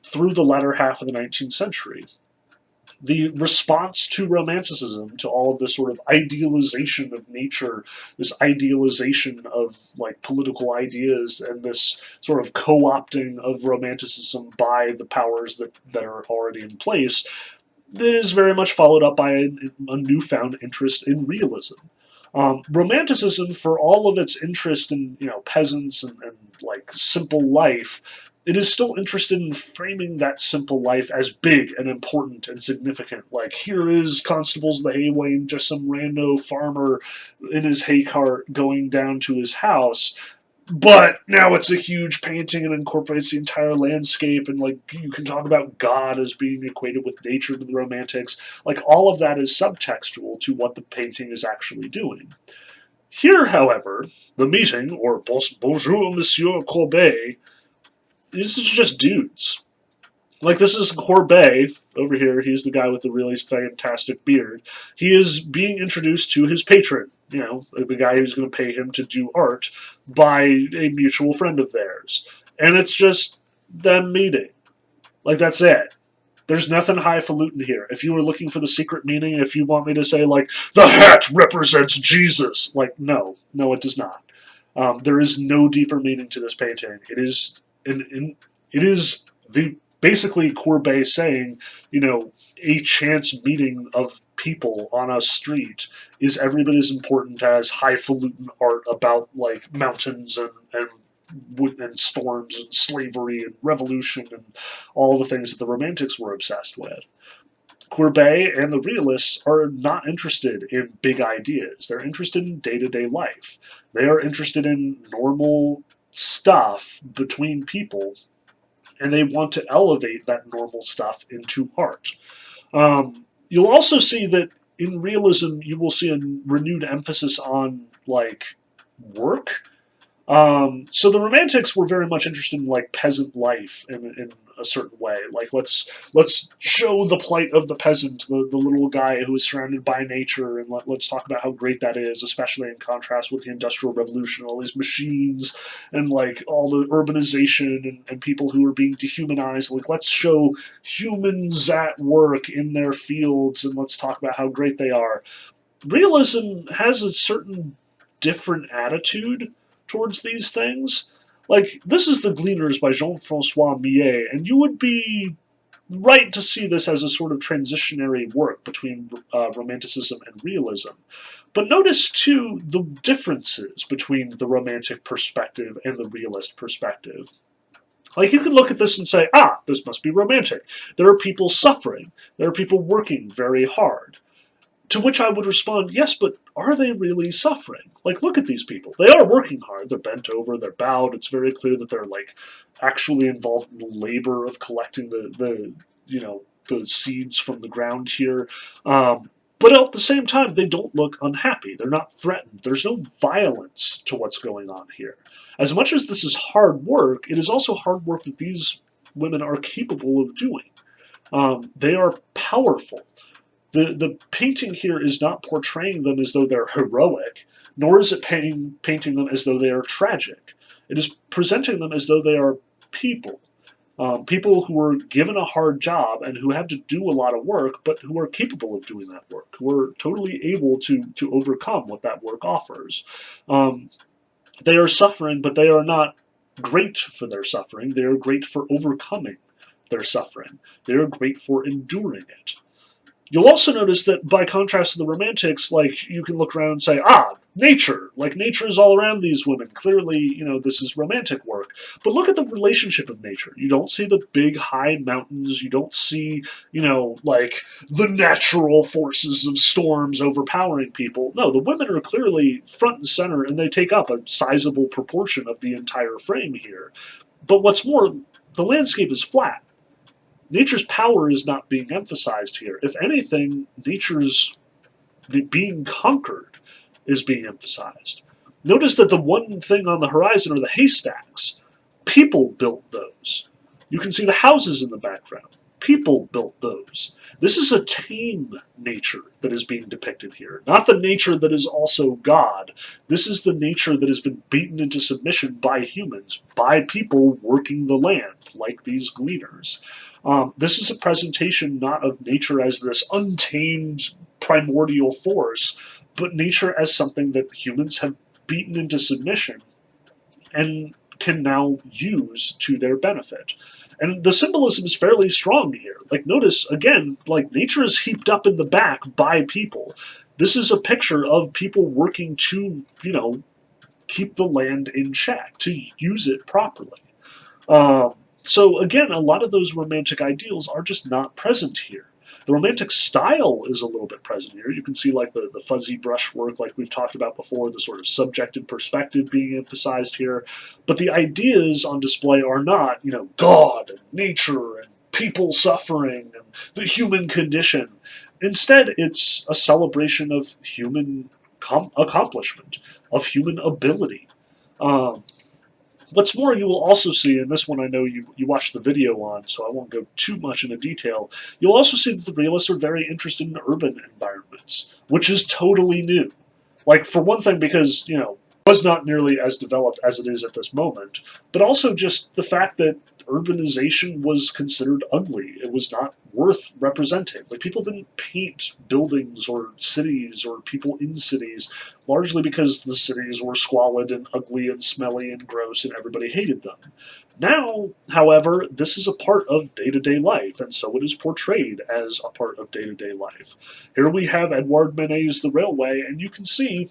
through the latter half of the 19th century. The response to Romanticism, to all of this sort of idealization of nature, this idealization of, like, political ideas, and this sort of co-opting of Romanticism by the powers that are already in place, that is very much followed up by a newfound interest in realism. Romanticism, for all of its interest in peasants and like simple life, it is still interested in framing that simple life as big and important and significant. Like, here is Constables the hay wain, just some rando farmer in his hay cart going down to his house. But now it's a huge painting and incorporates the entire landscape, and like you can talk about God as being equated with nature to the Romantics. Like all of that is subtextual to what the painting is actually doing. Here, however, the meeting, or Bonjour Monsieur Courbet, this is just dudes. Like this is Courbet over here. He's the guy with the really fantastic beard. He is being introduced to his patron. You know, the guy who's going to pay him to do art by a mutual friend of theirs, and it's just them meeting. Like that's it. There's nothing highfalutin here. If you were looking for the secret meaning, if you want me to say like the hat represents Jesus, like no, it does not. There is no deeper meaning to this painting. It is the basically Courbet saying, you know, a chance meeting of people on a street is every bit as important as highfalutin art about like mountains and storms and slavery and revolution and all the things that the Romantics were obsessed with. Courbet and the realists are not interested in big ideas. They're interested in day-to-day life. They are interested in normal stuff between people, and they want to elevate that normal stuff into art. You'll also see that in realism, you will see a renewed emphasis on like work. So the Romantics were very much interested in like peasant life in a certain way. Like let's show the plight of the peasant, the little guy who is surrounded by nature, and let's talk about how great that is, especially in contrast with the Industrial Revolution, all these machines and like all the urbanization and people who are being dehumanized. Like let's show humans at work in their fields, and let's talk about how great they are. Realism has a certain different attitude towards these things. Like, this is The Gleaners by Jean-Francois Millet, and you would be right to see this as a sort of transitionary work between Romanticism and Realism. But notice, too, the differences between the Romantic perspective and the Realist perspective. Like, you can look at this and say, this must be Romantic. There are people suffering. There are people working very hard. To which I would respond, yes, but are they really suffering? Like, look at these people. They are working hard. They're bent over. They're bowed. It's very clear that they're, like, actually involved in the labor of collecting the seeds from the ground here. But at the same time, they don't look unhappy. They're not threatened. There's no violence to what's going on here. As much as this is hard work, it is also hard work that these women are capable of doing. They are powerful. The painting here is not portraying them as though they're heroic, nor is it painting them as though they are tragic. It is presenting them as though they are people. People who are given a hard job and who have to do a lot of work, but who are capable of doing that work, who are totally able to overcome what that work offers. They are suffering, but they are not great for their suffering. They are great for overcoming their suffering. They are great for enduring it. You'll also notice that by contrast to the Romantics, like, you can look around and say, nature. Like, nature is all around these women. Clearly, this is romantic work. But look at the relationship of nature. You don't see the big, high mountains. You don't see, like, the natural forces of storms overpowering people. No, the women are clearly front and center, and they take up a sizable proportion of the entire frame here. But what's more, the landscape is flat. Nature's power is not being emphasized here. If anything, nature's being conquered is being emphasized. Notice that the one thing on the horizon are the haystacks. People built those. You can see the houses in the background. People built those. This is a tame nature that is being depicted here, not the nature that is also God. This is the nature that has been beaten into submission by humans, by people working the land, like these gleaners. This is a presentation not of nature as this untamed primordial force, but nature as something that humans have beaten into submission and can now use to their benefit. And the symbolism is fairly strong here. Like, notice, again, like, nature is heaped up in the back by people. This is a picture of people working to, keep the land in check, to use it properly. So again, a lot of those romantic ideals are just not present here. The Romantic style is a little bit present here. You can see like the fuzzy brushwork like we've talked about before, the sort of subjective perspective being emphasized here. But the ideas on display are not, God and nature and people suffering and the human condition. Instead, it's a celebration of human accomplishment, of human ability. Um, What's more, you will also see, and this one I know you watched the video on, so I won't go too much into detail, you'll also see that the realists are very interested in urban environments, which is totally new. Like, for one thing, because, was not nearly as developed as it is at this moment, but also just the fact that urbanization was considered ugly. It was not worth representing. Like, people didn't paint buildings or cities or people in cities, largely because the cities were squalid and ugly and smelly and gross and everybody hated them. Now, however, this is a part of day-to-day life, and so it is portrayed as a part of day-to-day life. Here we have Edouard Manet's The Railway, and you can see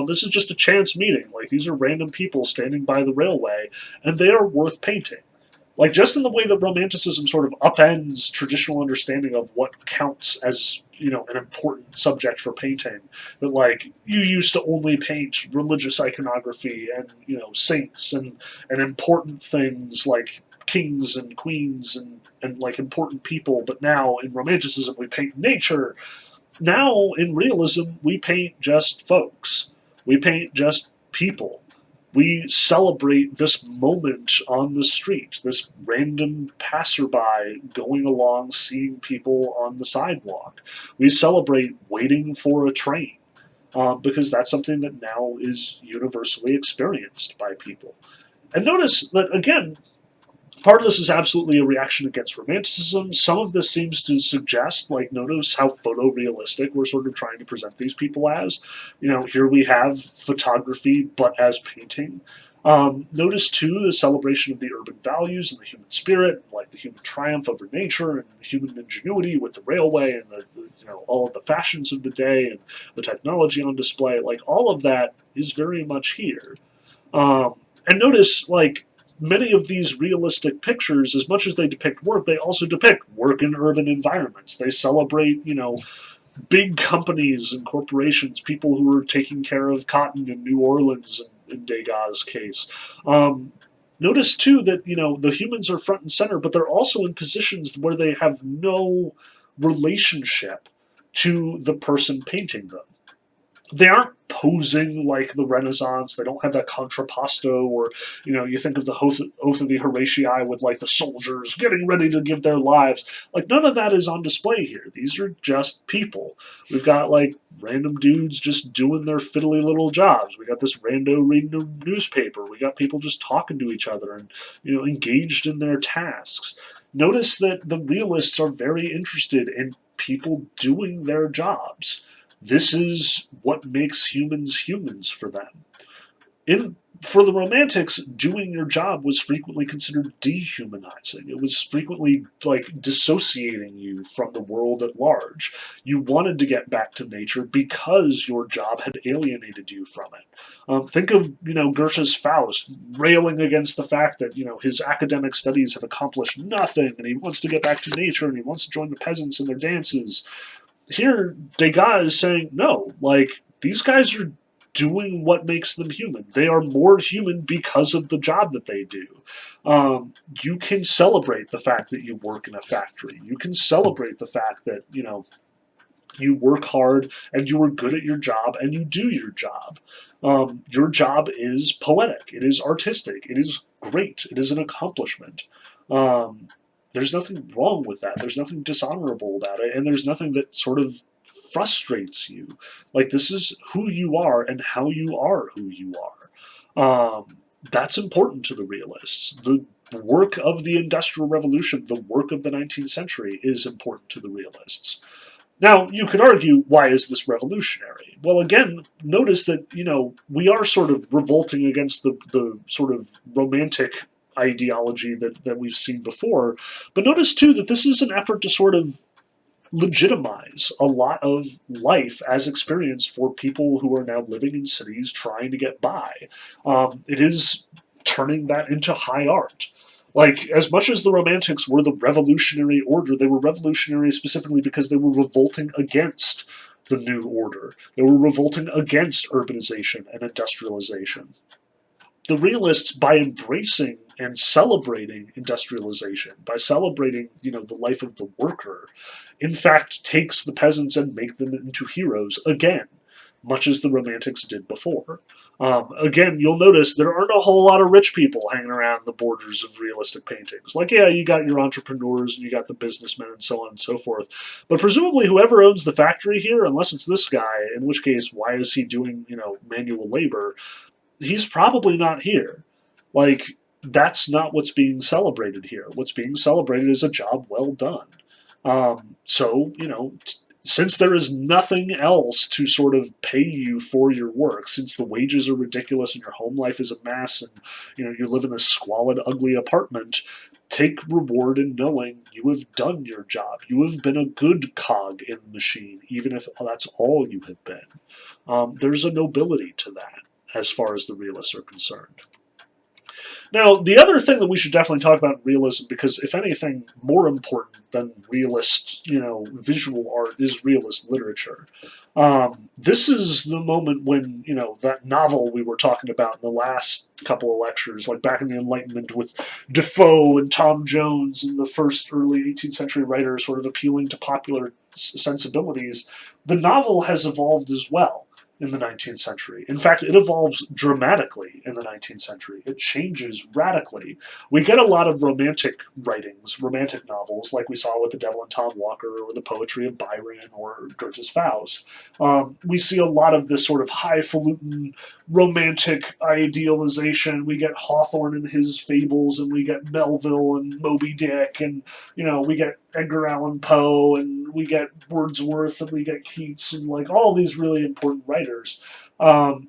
this is just a chance meeting. Like, these are random people standing by the railway, and they are worth painting. Like, just in the way that Romanticism sort of upends traditional understanding of what counts as, an important subject for painting. That, like, you used to only paint religious iconography and, saints and important things like kings and queens and like, important people, but now in Romanticism we paint nature. Now, in realism, we paint just folks. We paint just people. We celebrate this moment on the street, this random passerby going along, seeing people on the sidewalk. We celebrate waiting for a train, because that's something that now is universally experienced by people. And notice that, again, part of this is absolutely a reaction against Romanticism. Some of this seems to suggest, like, notice how photorealistic we're sort of trying to present these people as. Here we have photography, but as painting. Notice, too, the celebration of the urban values and the human spirit, like the human triumph over nature and human ingenuity with the railway and all of the fashions of the day and the technology on display. Like, all of that is very much here. And notice, like, many of these realistic pictures, as much as they depict work, they also depict work in urban environments. They celebrate, big companies and corporations, people who are taking care of cotton in New Orleans in Degas' case. Notice, too, that, the humans are front and center, but they're also in positions where they have no relationship to the person painting them. They aren't posing like the Renaissance. They don't have that contrapposto, or you think of the Oath of the Horatii with like the soldiers getting ready to give their lives. Like, none of that is on display here. These are just people. We've got like random dudes just doing their fiddly little jobs. We got this rando reading a newspaper. We got people just talking to each other and engaged in their tasks. Notice that the realists are very interested in people doing their jobs. This is what makes humans humans for them. For the Romantics, doing your job was frequently considered dehumanizing. It was frequently like dissociating you from the world at large. You wanted to get back to nature because your job had alienated you from it. Think of Goethe's Faust railing against the fact that his academic studies have accomplished nothing, and he wants to get back to nature, and he wants to join the peasants in their dances. Here, Degas is saying, no, like, these guys are doing what makes them human. They are more human because of the job that they do. You can celebrate the fact that you work in a factory. You can celebrate the fact that, you work hard and you are good at your job and you do your job. Your job is poetic. It is artistic. It is great. It is an accomplishment. There's nothing wrong with that. There's nothing dishonorable about it, and there's nothing that sort of frustrates you. Like, this is who you are and how you are who you are. That's important to the realists. The work of the Industrial Revolution, the work of the 19th century, is important to the realists. Now, you could argue, why is this revolutionary? Well, again, notice that, we are sort of revolting against the sort of romantic ideology that we've seen before. But notice, too, that this is an effort to sort of legitimize a lot of life as experience for people who are now living in cities trying to get by. It is turning that into high art. Like, as much as the Romantics were the revolutionary order, they were revolutionary specifically because they were revolting against the new order. They were revolting against urbanization and industrialization. The realists, by embracing and celebrating industrialization, by celebrating, the life of the worker, in fact takes the peasants and make them into heroes again, much as the romantics did before. Again, you'll notice there aren't a whole lot of rich people hanging around the borders of realistic paintings. Like, yeah, you got your entrepreneurs and you got the businessmen and so on and so forth. But presumably, whoever owns the factory here, unless it's this guy, in which case, why is he doing, manual labor? He's probably not here. Like, that's not what's being celebrated here. What's being celebrated is a job well done. So, since there is nothing else to sort of pay you for your work, since the wages are ridiculous and your home life is a mess and, you live in a squalid, ugly apartment, take reward in knowing you have done your job. You have been a good cog in the machine, even if that's all you have been. There's a nobility to that, as far as the realists are concerned. Now, the other thing that we should definitely talk about in realism, because if anything more important than realist, visual art is realist literature. This is the moment when, that novel we were talking about in the last couple of lectures, like back in the Enlightenment with Defoe and Tom Jones and the first early 18th century writers sort of appealing to popular sensibilities, the novel has evolved as well in the 19th century. In fact, it evolves dramatically in the 19th century. It changes radically. We get a lot of romantic writings, romantic novels, like we saw with The Devil and Tom Walker, or the poetry of Byron, or Goethe's Faust. We see a lot of this sort of highfalutin romantic idealization. We get Hawthorne and his fables, and we get Melville and Moby Dick, and we get Edgar Allan Poe, and we get Wordsworth, and we get Keats, and like all these really important writers. But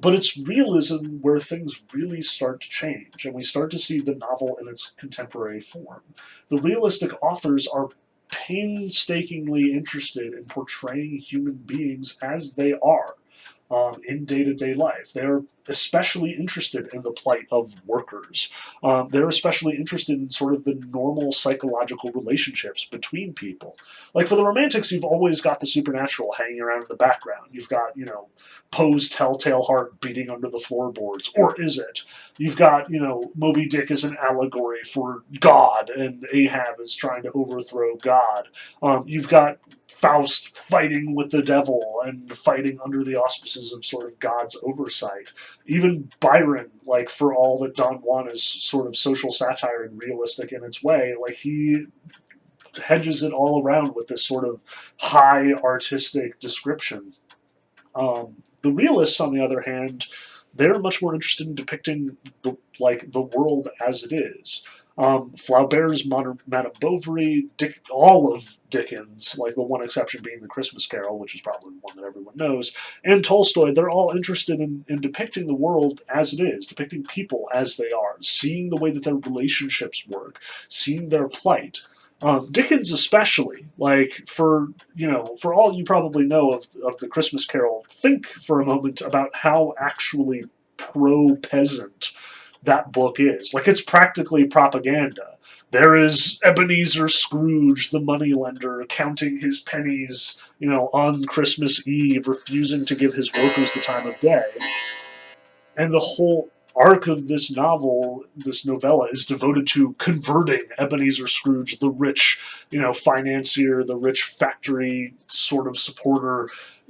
it's realism where things really start to change, and we start to see the novel in its contemporary form. The realistic authors are painstakingly interested in portraying human beings as they are. In day-to-day life. They're especially interested in the plight of workers. They're especially interested in sort of the normal psychological relationships between people. Like for the Romantics, you've always got the supernatural hanging around in the background. You've got, Poe's telltale heart beating under the floorboards, or is it? You've got, Moby Dick is an allegory for God, and Ahab is trying to overthrow God. You've got Faust fighting with the devil and fighting under the auspices of sort of God's oversight. Even Byron, like for all that Don Juan is sort of social satire and realistic in its way, like he hedges it all around with this sort of high artistic description. The realists, on the other hand, they're much more interested in depicting the world as it is. Flaubert's Madame Bovary, all of Dickens, like the one exception being The Christmas Carol, which is probably one that everyone knows, and Tolstoy, they're all interested in depicting the world as it is, depicting people as they are, seeing the way that their relationships work, seeing their plight. Dickens especially, like for all you probably know of The Christmas Carol, think for a moment about how actually pro-peasant that book is. Like, it's practically propaganda. There is Ebenezer Scrooge, the moneylender, counting his pennies, on Christmas Eve, refusing to give his workers the time of day. And the whole arc of this novel, this novella, is devoted to converting Ebenezer Scrooge, the rich, financier, the rich factory sort of supporter,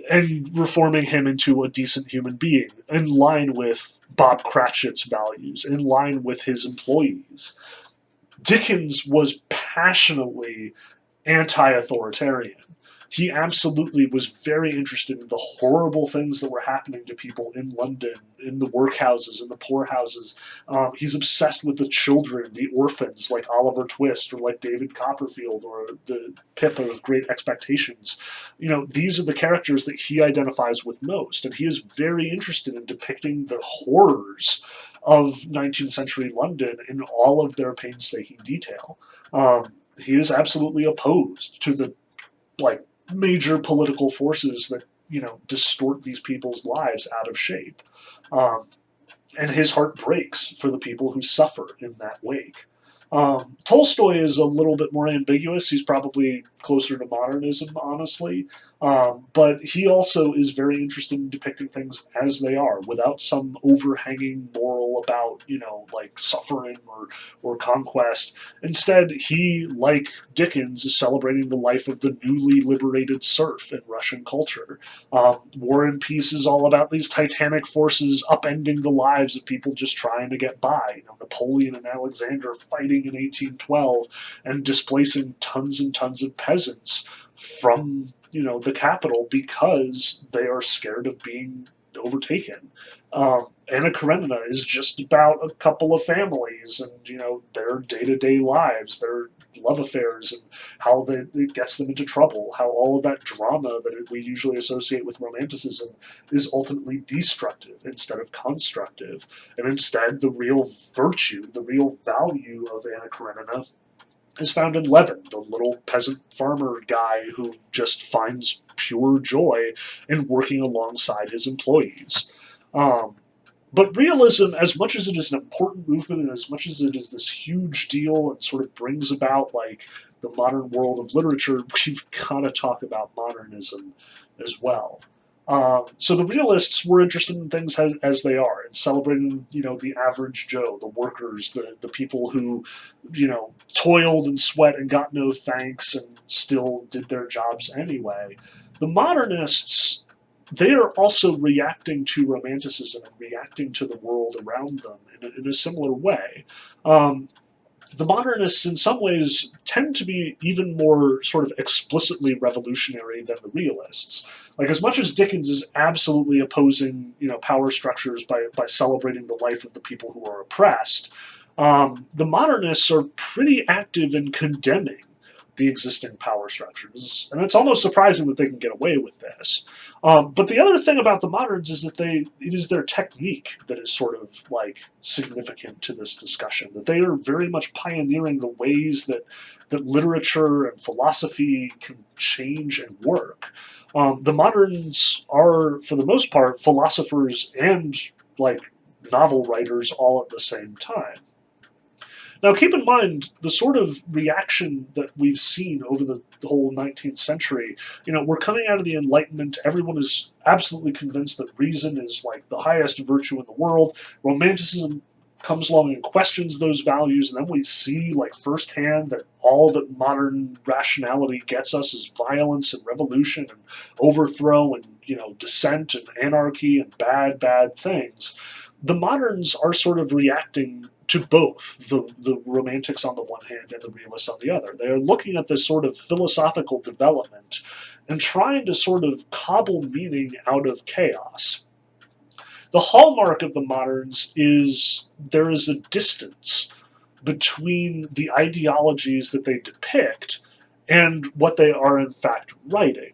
and reforming him into a decent human being, in line with Bob Cratchit's values, in line with his employees. Dickens was passionately anti-authoritarian. He absolutely was very interested in the horrible things that were happening to people in London, in the workhouses, in the poorhouses. He's obsessed with the children, the orphans, like Oliver Twist, or like David Copperfield, or the Pip of Great Expectations. These are the characters that he identifies with most, and he is very interested in depicting the horrors of 19th century London in all of their painstaking detail. He is absolutely opposed to the major political forces that distort these people's lives out of shape. and his heart breaks for the people who suffer in that wake. Tolstoy is a little bit more ambiguous. He's probably closer to modernism, honestly. But he also is very interested in depicting things as they are, without some overhanging moral about, like suffering or conquest. Instead, he, like Dickens, is celebrating the life of the newly liberated serf in Russian culture. War and Peace is all about these titanic forces upending the lives of people just trying to get by. Napoleon and Alexander fighting in 1812 and displacing tons and tons of peasants from the capital because they are scared of being overtaken. Anna Karenina is just about a couple of families and their day-to-day lives, their love affairs, and how it gets them into trouble, how all of that drama that we usually associate with Romanticism is ultimately destructive instead of constructive. And instead, the real virtue, the real value of Anna Karenina is found in Levin, the little peasant farmer guy who just finds pure joy in working alongside his employees. But realism, as much as it is an important movement and as much as it is this huge deal and sort of brings about like the modern world of literature, we've got to talk about modernism as well. So the realists were interested in things as they are, and celebrating, the average Joe, the workers, the people who, toiled and sweat and got no thanks and still did their jobs anyway. The modernists, they are also reacting to Romanticism and reacting to the world around them in a similar way. The modernists, in some ways, tend to be even more sort of explicitly revolutionary than the realists. Like, as much as Dickens is absolutely opposing, power structures by celebrating the life of the people who are oppressed, the modernists are pretty active in condemning the existing power structures, and it's almost surprising that they can get away with this. But the other thing about the moderns is that it is their technique that is sort of like significant to this discussion. That they are very much pioneering the ways that literature and philosophy can change and work. The moderns are, for the most part, philosophers and like novel writers all at the same time. Now, keep in mind the sort of reaction that we've seen over the whole 19th century. We're coming out of the Enlightenment. Everyone is absolutely convinced that reason is like the highest virtue in the world. Romanticism comes along and questions those values, and then we see like firsthand that all that modern rationality gets us is violence and revolution and overthrow and dissent and anarchy and bad things. The moderns are sort of reacting to both the romantics on the one hand and the realists on the other. They are looking at this sort of philosophical development and trying to sort of cobble meaning out of chaos. The hallmark of the moderns is there is a distance between the ideologies that they depict and what they are in fact writing.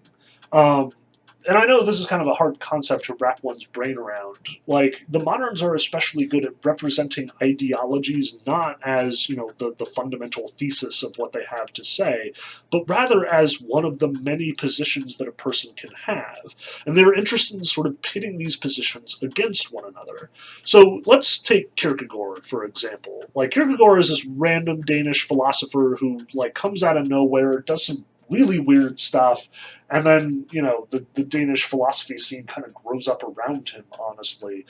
And I know this is kind of a hard concept to wrap one's brain around. Like, the moderns are especially good at representing ideologies not as, the fundamental thesis of what they have to say, but rather as one of the many positions that a person can have. And they're interested in sort of pitting these positions against one another. So let's take Kierkegaard, for example. Like, Kierkegaard is this random Danish philosopher who, like, comes out of nowhere, does some really weird stuff, and then, the Danish philosophy scene kind of grows up around him, honestly.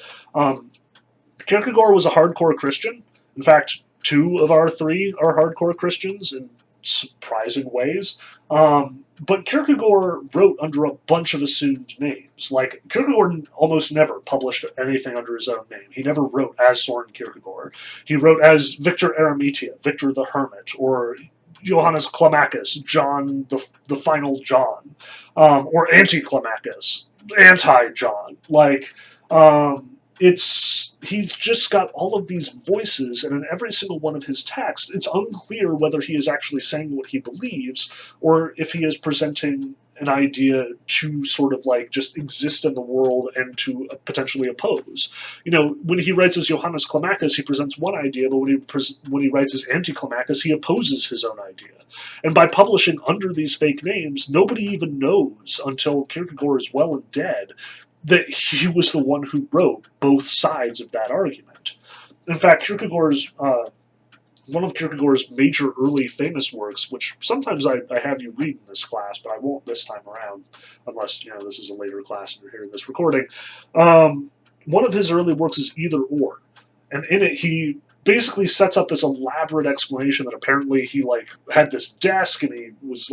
Kierkegaard was a hardcore Christian. In fact, 2 of our 3 are hardcore Christians in surprising ways. But Kierkegaard wrote under a bunch of assumed names. Like, Kierkegaard almost never published anything under his own name. He never wrote as Soren Kierkegaard. He wrote as Victor Eremitia, Victor the Hermit, or Johannes Climacus, John the Final John, or Anti-Climacus, Anti-John. Like, he's just got all of these voices, and in every single one of his texts, it's unclear whether he is actually saying what he believes, or if he is presenting an idea to sort of like just exist in the world and to potentially oppose. When he writes as Johannes Climacus, he presents one idea, but when he writes as Anti-Climacus, he opposes his own idea. And by publishing under these fake names, nobody even knows until Kierkegaard is well and dead that he was the one who wrote both sides of that argument. In fact, Kierkegaard's one of Kierkegaard's major early famous works, which sometimes I have you read in this class, but I won't this time around, unless this is a later class and you're hearing this recording. One of his early works is Either Or, and in it he basically sets up this elaborate explanation that apparently he had this desk and he was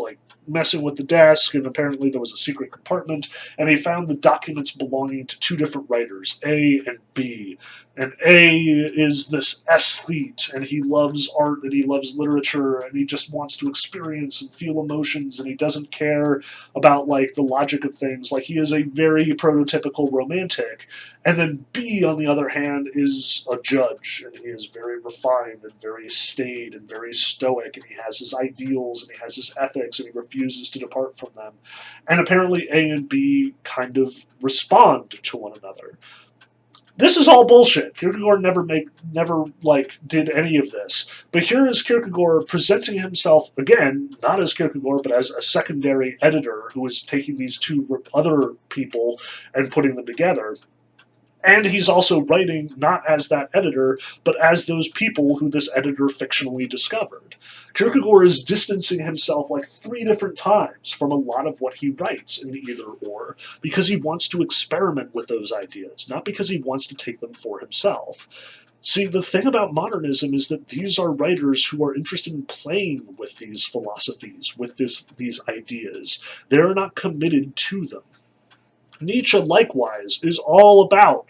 messing with the desk, and apparently there was a secret compartment, and he found the documents belonging to two different writers, A and B. And A is this aesthete, and he loves art, and he loves literature, and he just wants to experience and feel emotions, and he doesn't care about the logic of things. He is a very prototypical romantic. And then B, on the other hand, is a judge, and he is very refined and very staid and very stoic, and he has his ideals and he has his ethics, and he refuses to depart from them. And apparently A and B kind of respond to one another. This is all bullshit. Kierkegaard never did any of this. But here is Kierkegaard presenting himself again, not as Kierkegaard, but as a secondary editor who is taking these two other people and putting them together. And he's also writing not as that editor, but as those people who this editor fictionally discovered. Kierkegaard is distancing himself 3 different times from a lot of what he writes in Either Or, because he wants to experiment with those ideas, not because he wants to take them for himself. See, the thing about modernism is that these are writers who are interested in playing with these philosophies, with these ideas. They're not committed to them. Nietzsche, likewise, is all about,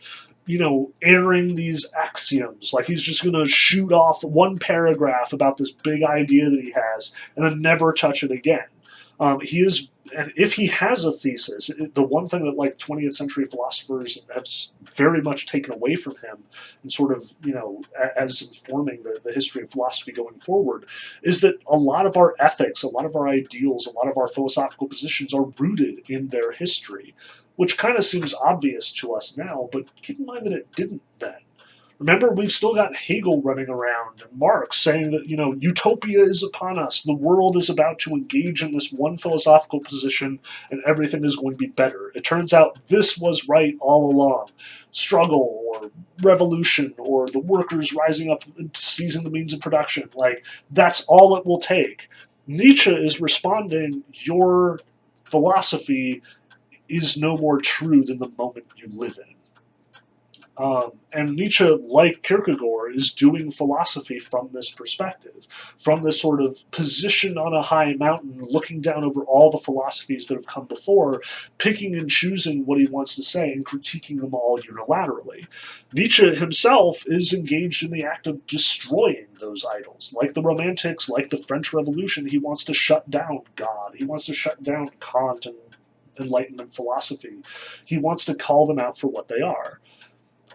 airing these axioms. He's just going to shoot off one paragraph about this big idea that he has and then never touch it again. And if he has a thesis, the one thing that 20th century philosophers have very much taken away from him, and sort of as informing the history of philosophy going forward, is that a lot of our ethics, a lot of our ideals, a lot of our philosophical positions are rooted in their history, which kind of seems obvious to us now, but keep in mind that it didn't then. Remember, we've still got Hegel running around and Marx saying that, utopia is upon us. The world is about to engage in this one philosophical position and everything is going to be better. It turns out this was right all along. Struggle or revolution or the workers rising up and seizing the means of production. That's all it will take. Nietzsche is responding, your philosophy is no more true than the moment you live in. And Nietzsche, like Kierkegaard, is doing philosophy from this perspective, from this sort of position on a high mountain, looking down over all the philosophies that have come before, picking and choosing what he wants to say and critiquing them all unilaterally. Nietzsche himself is engaged in the act of destroying those idols. Like the Romantics, like the French Revolution, he wants to shut down God. He wants to shut down Kant and Enlightenment philosophy. He wants to call them out for what they are.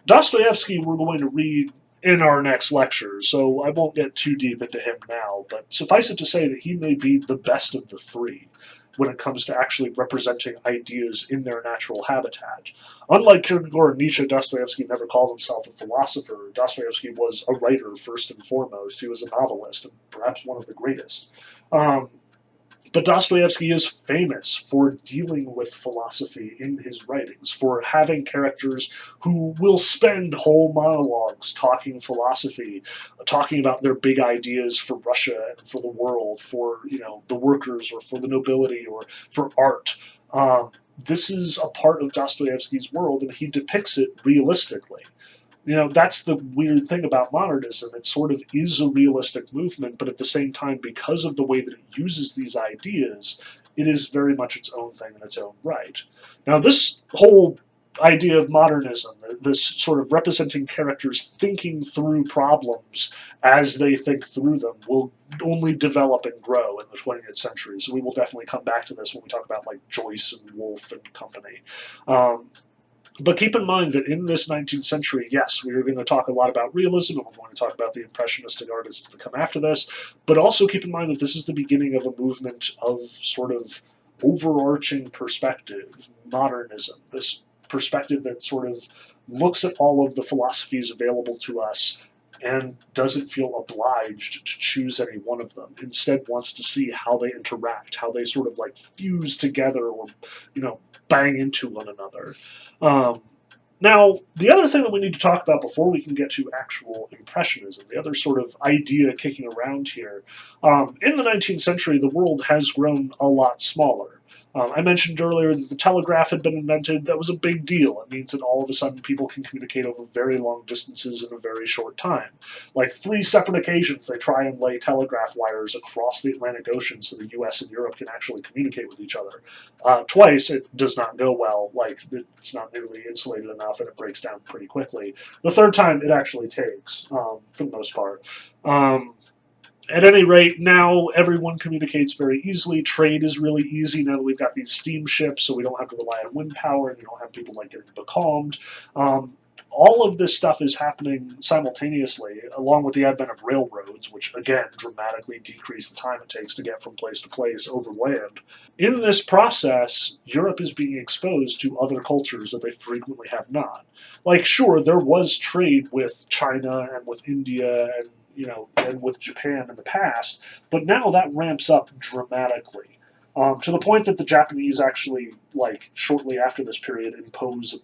Dostoevsky we're going to read in our next lecture, so I won't get too deep into him now, but suffice it to say that he may be the best of the three when it comes to actually representing ideas in their natural habitat. Unlike Kierkegaard and Nietzsche, Dostoevsky never called himself a philosopher. Dostoevsky was a writer first and foremost. He was a novelist, and perhaps one of the greatest. But Dostoevsky is famous for dealing with philosophy in his writings, for having characters who will spend whole monologues talking philosophy, talking about their big ideas for Russia and for the world, for the workers or for the nobility or for art. This is a part of Dostoevsky's world, and he depicts it realistically. That's the weird thing about modernism. It sort of is a realistic movement, but at the same time, because of the way that it uses these ideas, it is very much its own thing in its own right. Now, this whole idea of modernism, this sort of representing characters thinking through problems as they think through them, will only develop and grow in the 20th century. So we will definitely come back to this when we talk about Joyce and Woolf and company. But keep in mind that in this 19th century, yes, we are going to talk a lot about realism, and we're going to talk about the impressionistic artists that come after this, but also keep in mind that this is the beginning of a movement of sort of overarching perspective, modernism, this perspective that sort of looks at all of the philosophies available to us and doesn't feel obliged to choose any one of them. Instead wants to see how they interact, how they sort of like fuse together or, bang into one another. Now, the other thing that we need to talk about before we can get to actual Impressionism, the other sort of idea kicking around here, in the 19th century, the world has grown a lot smaller. I mentioned earlier that the telegraph had been invented. That was a big deal. It means that all of a sudden people can communicate over very long distances in a very short time. Like 3 separate occasions, they try and lay telegraph wires across the Atlantic Ocean so the US and Europe can actually communicate with each other. Twice, it does not go well. Like, it's not nearly insulated enough and it breaks down pretty quickly. The third time, it actually takes, for the most part. At any rate, now everyone communicates very easily. Trade is really easy now that we've got these steamships, so we don't have to rely on wind power, and you don't have people like getting becalmed. All of this stuff is happening simultaneously, along with the advent of railroads, which again dramatically decrease the time it takes to get from place to place over land. In this process, Europe is being exposed to other cultures that they frequently have not. Like, sure, there was trade with China and with India and with Japan in the past, but now that ramps up dramatically. To the point that the Japanese actually, like, shortly after this period, impose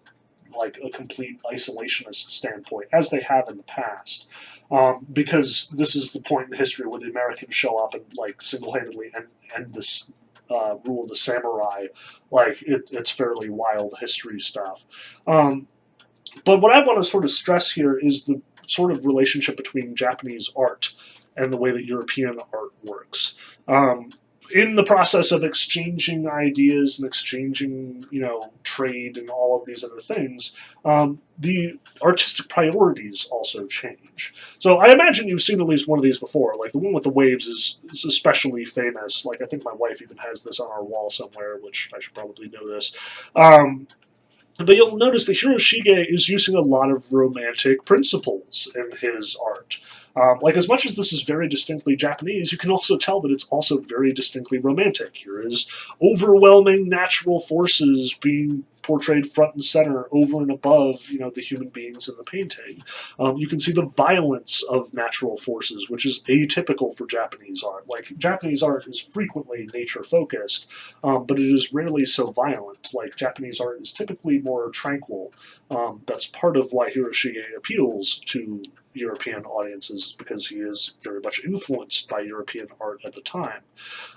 like a complete isolationist standpoint, as they have in the past, because this is the point in history where the Americans show up and like single-handedly end this rule of the samurai. Like it's fairly wild history stuff. But what I want to sort of stress here is the sort of relationship between Japanese art and the way that European art works. In the process of exchanging ideas and exchanging, trade and all of these other things, the artistic priorities also change. So I imagine you've seen at least one of these before. Like the one with the waves is especially famous. Like I think my wife even has this on our wall somewhere, which I should probably know this. But you'll notice that Hiroshige is using a lot of romantic principles in his art. Like, as much as this is very distinctly Japanese, you can also tell that it's also very distinctly romantic. Here is overwhelming natural forces being portrayed front and center over and above, the human beings in the painting. You can see the violence of natural forces, which is atypical for Japanese art. Like, Japanese art is frequently nature-focused, but it is rarely so violent. Like, Japanese art is typically more tranquil. That's part of why Hiroshige appeals to European audiences, because he is very much influenced by European art at the time.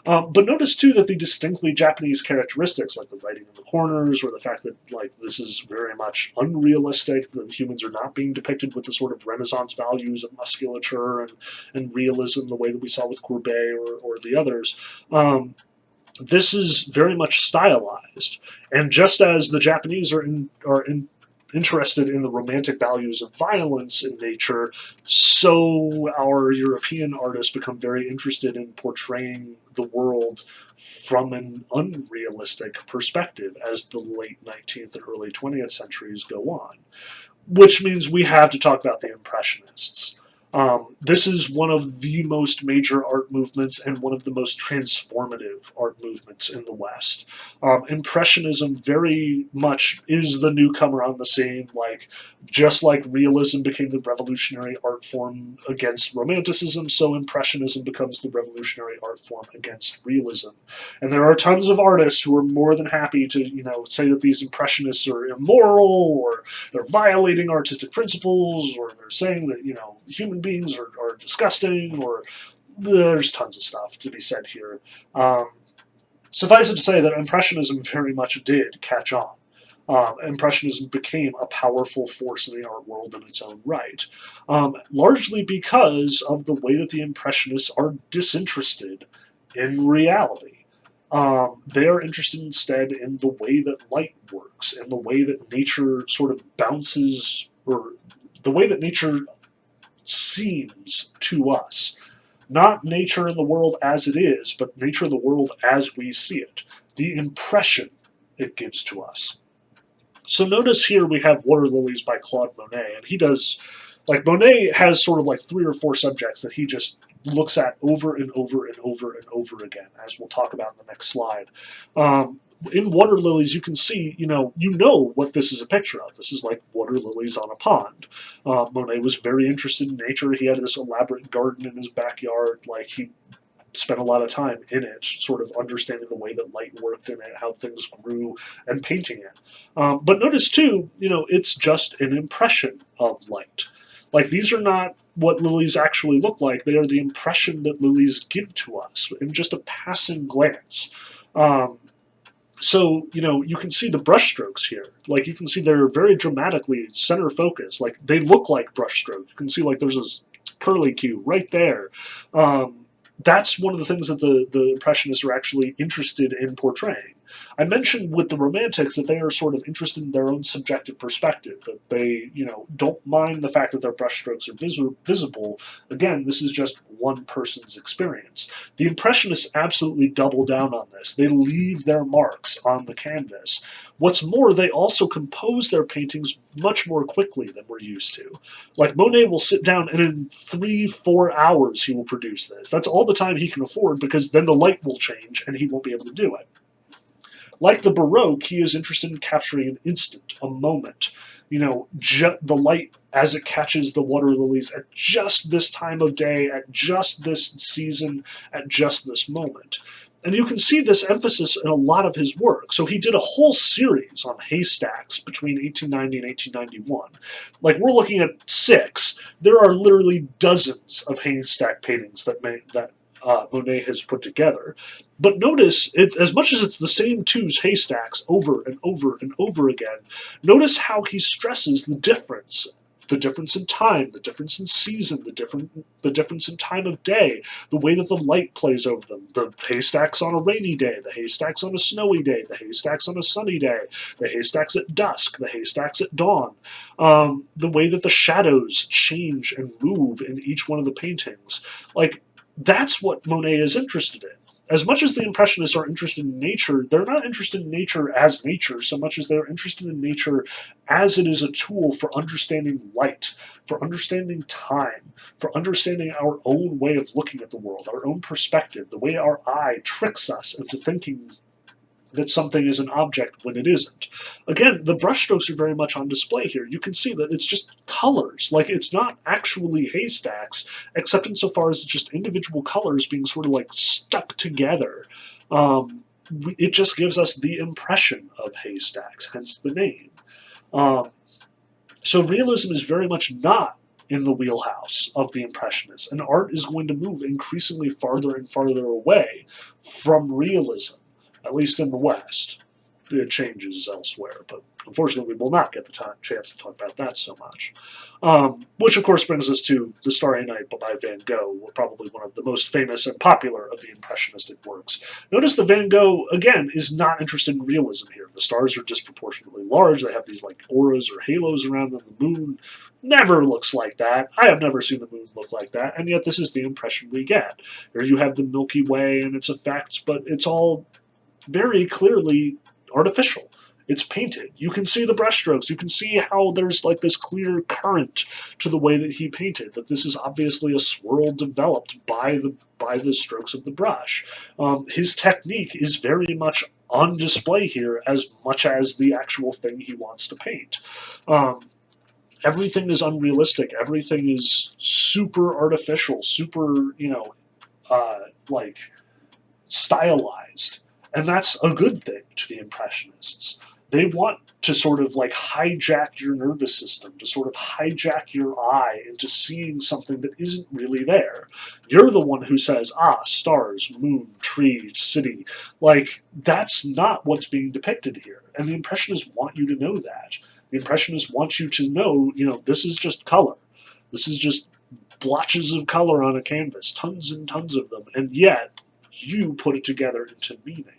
But notice too that the distinctly Japanese characteristics, like the writing in the corners, or the fact that like this is very much unrealistic, that humans are not being depicted with the sort of Renaissance values of musculature and realism, the way that we saw with Courbet or the others. This is very much stylized, and just as the Japanese are interested in the romantic values of violence in nature, so our European artists become very interested in portraying the world from an unrealistic perspective as the late 19th and early 20th centuries go on. Which means we have to talk about the Impressionists. This is one of the most major art movements and one of the most transformative art movements in the West. Impressionism very much is the newcomer on the scene, just like Realism became the revolutionary art form against Romanticism, so Impressionism becomes the revolutionary art form against Realism. And there are tons of artists who are more than happy to, say that these Impressionists are immoral, or they're violating artistic principles, or they're saying that, human beings are disgusting, or there's tons of stuff to be said here. Suffice it to say that Impressionism very much did catch on. Impressionism became a powerful force in the art world in its own right, largely because of the way that the Impressionists are disinterested in reality. They are interested instead in the way that light works, and the way that nature sort of bounces, or the way that nature seems to us. Not nature in the world as it is, but nature in the world as we see it. The impression it gives to us. So notice here we have Water Lilies by Claude Monet, and he does, Monet has sort of 3 or 4 subjects that he just looks at over and over and over and over again, as we'll talk about in the next slide. in water lilies, you can see, what this is a picture of. This is like water lilies on a pond. Monet was very interested in nature. He had this elaborate garden in his backyard. Like, he spent a lot of time in it, sort of understanding the way that light worked in it, how things grew, and painting it. But notice too, it's just an impression of light. Like, these are not what lilies actually look like. They are the impression that lilies give to us in just a passing glance. So, you can see the brushstrokes here. Like, you can see they're very dramatically center focused. Like, they look like brushstrokes. You can see, like, there's this curly cue right there. That's one of the things that the Impressionists are actually interested in portraying. I mentioned with the Romantics that they are sort of interested in their own subjective perspective, that they, don't mind the fact that their brushstrokes are visible. Again, this is just one person's experience. The Impressionists absolutely double down on this. They leave their marks on the canvas. What's more, they also compose their paintings much more quickly than we're used to. Like, Monet will sit down and in 3-4 hours he will produce this. That's all the time he can afford, because then the light will change and he won't be able to do it. Like the Baroque, he is interested in capturing an instant, a moment. The light as it catches the water lilies at just this time of day, at just this season, at just this moment. And you can see this emphasis in a lot of his work. So he did a whole series on haystacks between 1890 and 1891. Like, we're looking at 6. There are literally dozens of haystack paintings that Monet has put together. But notice, as much as it's the same 2 haystacks over and over and over again, notice how he stresses the difference. The difference in time, the difference in season, the difference in time of day, the way that the light plays over them. The haystacks on a rainy day, the haystacks on a snowy day, the haystacks on a sunny day, the haystacks at dusk, the haystacks at dawn. The way that the shadows change and move in each one of the paintings. Like, that's what Monet is interested in. As much as the Impressionists are interested in nature, they're not interested in nature as nature so much as they're interested in nature as it is a tool for understanding light, for understanding time, for understanding our own way of looking at the world, our own perspective, the way our eye tricks us into thinking that something is an object when it isn't. Again, the brushstrokes are very much on display here. You can see that it's just colors. Like, it's not actually haystacks, except insofar as it's just individual colors being sort of like stuck together. It just gives us the impression of haystacks, hence the name. So realism is very much not in the wheelhouse of the Impressionists, and art is going to move increasingly farther and farther away from realism. At least in the West. It changes elsewhere, but unfortunately we will not get the chance to talk about that so much. Which of course brings us to The Starry Night by Van Gogh, probably one of the most famous and popular of the Impressionistic works. Notice that Van Gogh, again, is not interested in realism here. The stars are disproportionately large, they have these like auras or halos around them. The moon never looks like that. I have never seen the moon look like that, and yet this is the impression we get. Here you have the Milky Way and its effects, but it's all very clearly artificial. It's painted. You can see the brushstrokes. You can see how there's like this clear current to the way that he painted, that this is obviously a swirl developed by the strokes of the brush. His technique is very much on display here as much as the actual thing he wants to paint. Everything is unrealistic. Everything is super artificial, super, like stylized. And that's a good thing to the Impressionists. They want to sort of like hijack your nervous system, to sort of hijack your eye into seeing something that isn't really there. You're the one who says, stars, moon, tree, city. Like, that's not what's being depicted here. And the Impressionists want you to know that. The Impressionists want you to know, this is just color. This is just blotches of color on a canvas, tons and tons of them. And yet, you put it together into meaning.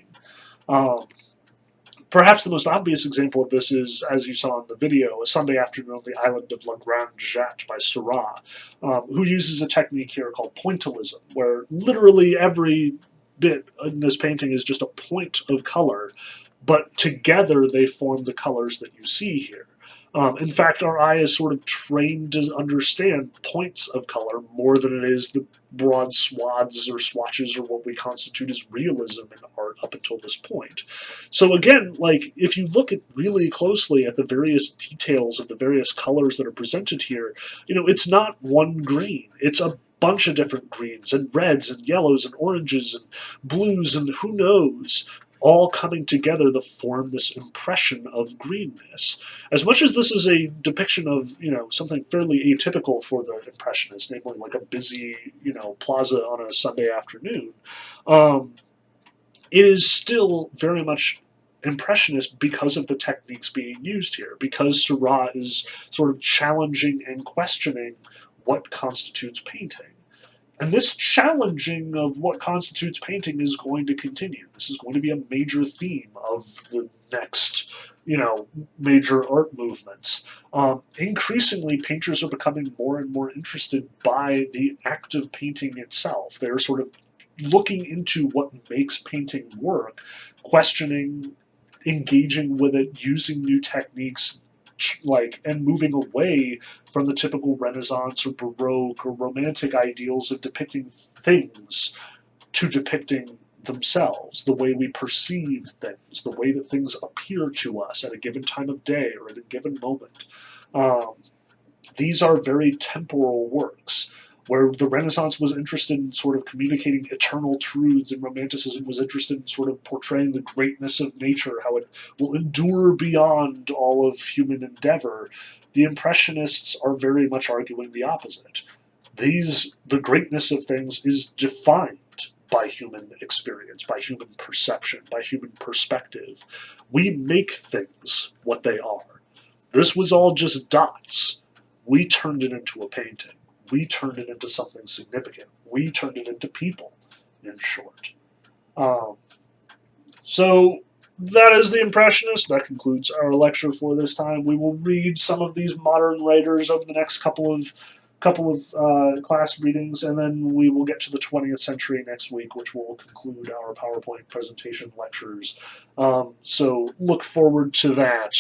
Perhaps the most obvious example of this is, as you saw in the video, A Sunday Afternoon on the Island of La Grande Jatte by Seurat, who uses a technique here called pointillism, where literally every bit in this painting is just a point of color, but together they form the colors that you see here. In fact, our eye is sort of trained to understand points of color more than it is the broad swaths or swatches or what we constitute as realism in art up until this point. So again, like if you look at really closely at the various details of the various colors that are presented here, it's not one green. It's a bunch of different greens and reds and yellows and oranges and blues and who knows, all coming together to form this impression of greenness. As much as this is a depiction of, something fairly atypical for the Impressionists, namely like a busy, plaza on a Sunday afternoon, um, it is still very much impressionist because of the techniques being used here, because Seurat is sort of challenging and questioning what constitutes painting. And this challenging of what constitutes painting is going to continue. This is going to be a major theme of the next, major art movements. Increasingly, painters are becoming more and more interested by the act of painting itself. They're sort of looking into what makes painting work, questioning, engaging with it, using new techniques, and moving away from the typical Renaissance or Baroque or Romantic ideals of depicting things to depicting themselves, the way we perceive things, the way that things appear to us at a given time of day or at a given moment. Um, these are very temporal works. Where the Renaissance was interested in sort of communicating eternal truths, and Romanticism was interested in sort of portraying the greatness of nature, how it will endure beyond all of human endeavor, the Impressionists are very much arguing the opposite. The greatness of things is defined by human experience, by human perception, by human perspective. We make things what they are. This was all just dots. We turned it into a painting. We turned it into something significant. We turned it into people, in short. Um, so that is the Impressionists. That concludes our lecture for this time. We will read some of these modern writers over the next couple of class readings, and then we will get to the 20th century next week, which will conclude our PowerPoint presentation lectures. So look forward to that.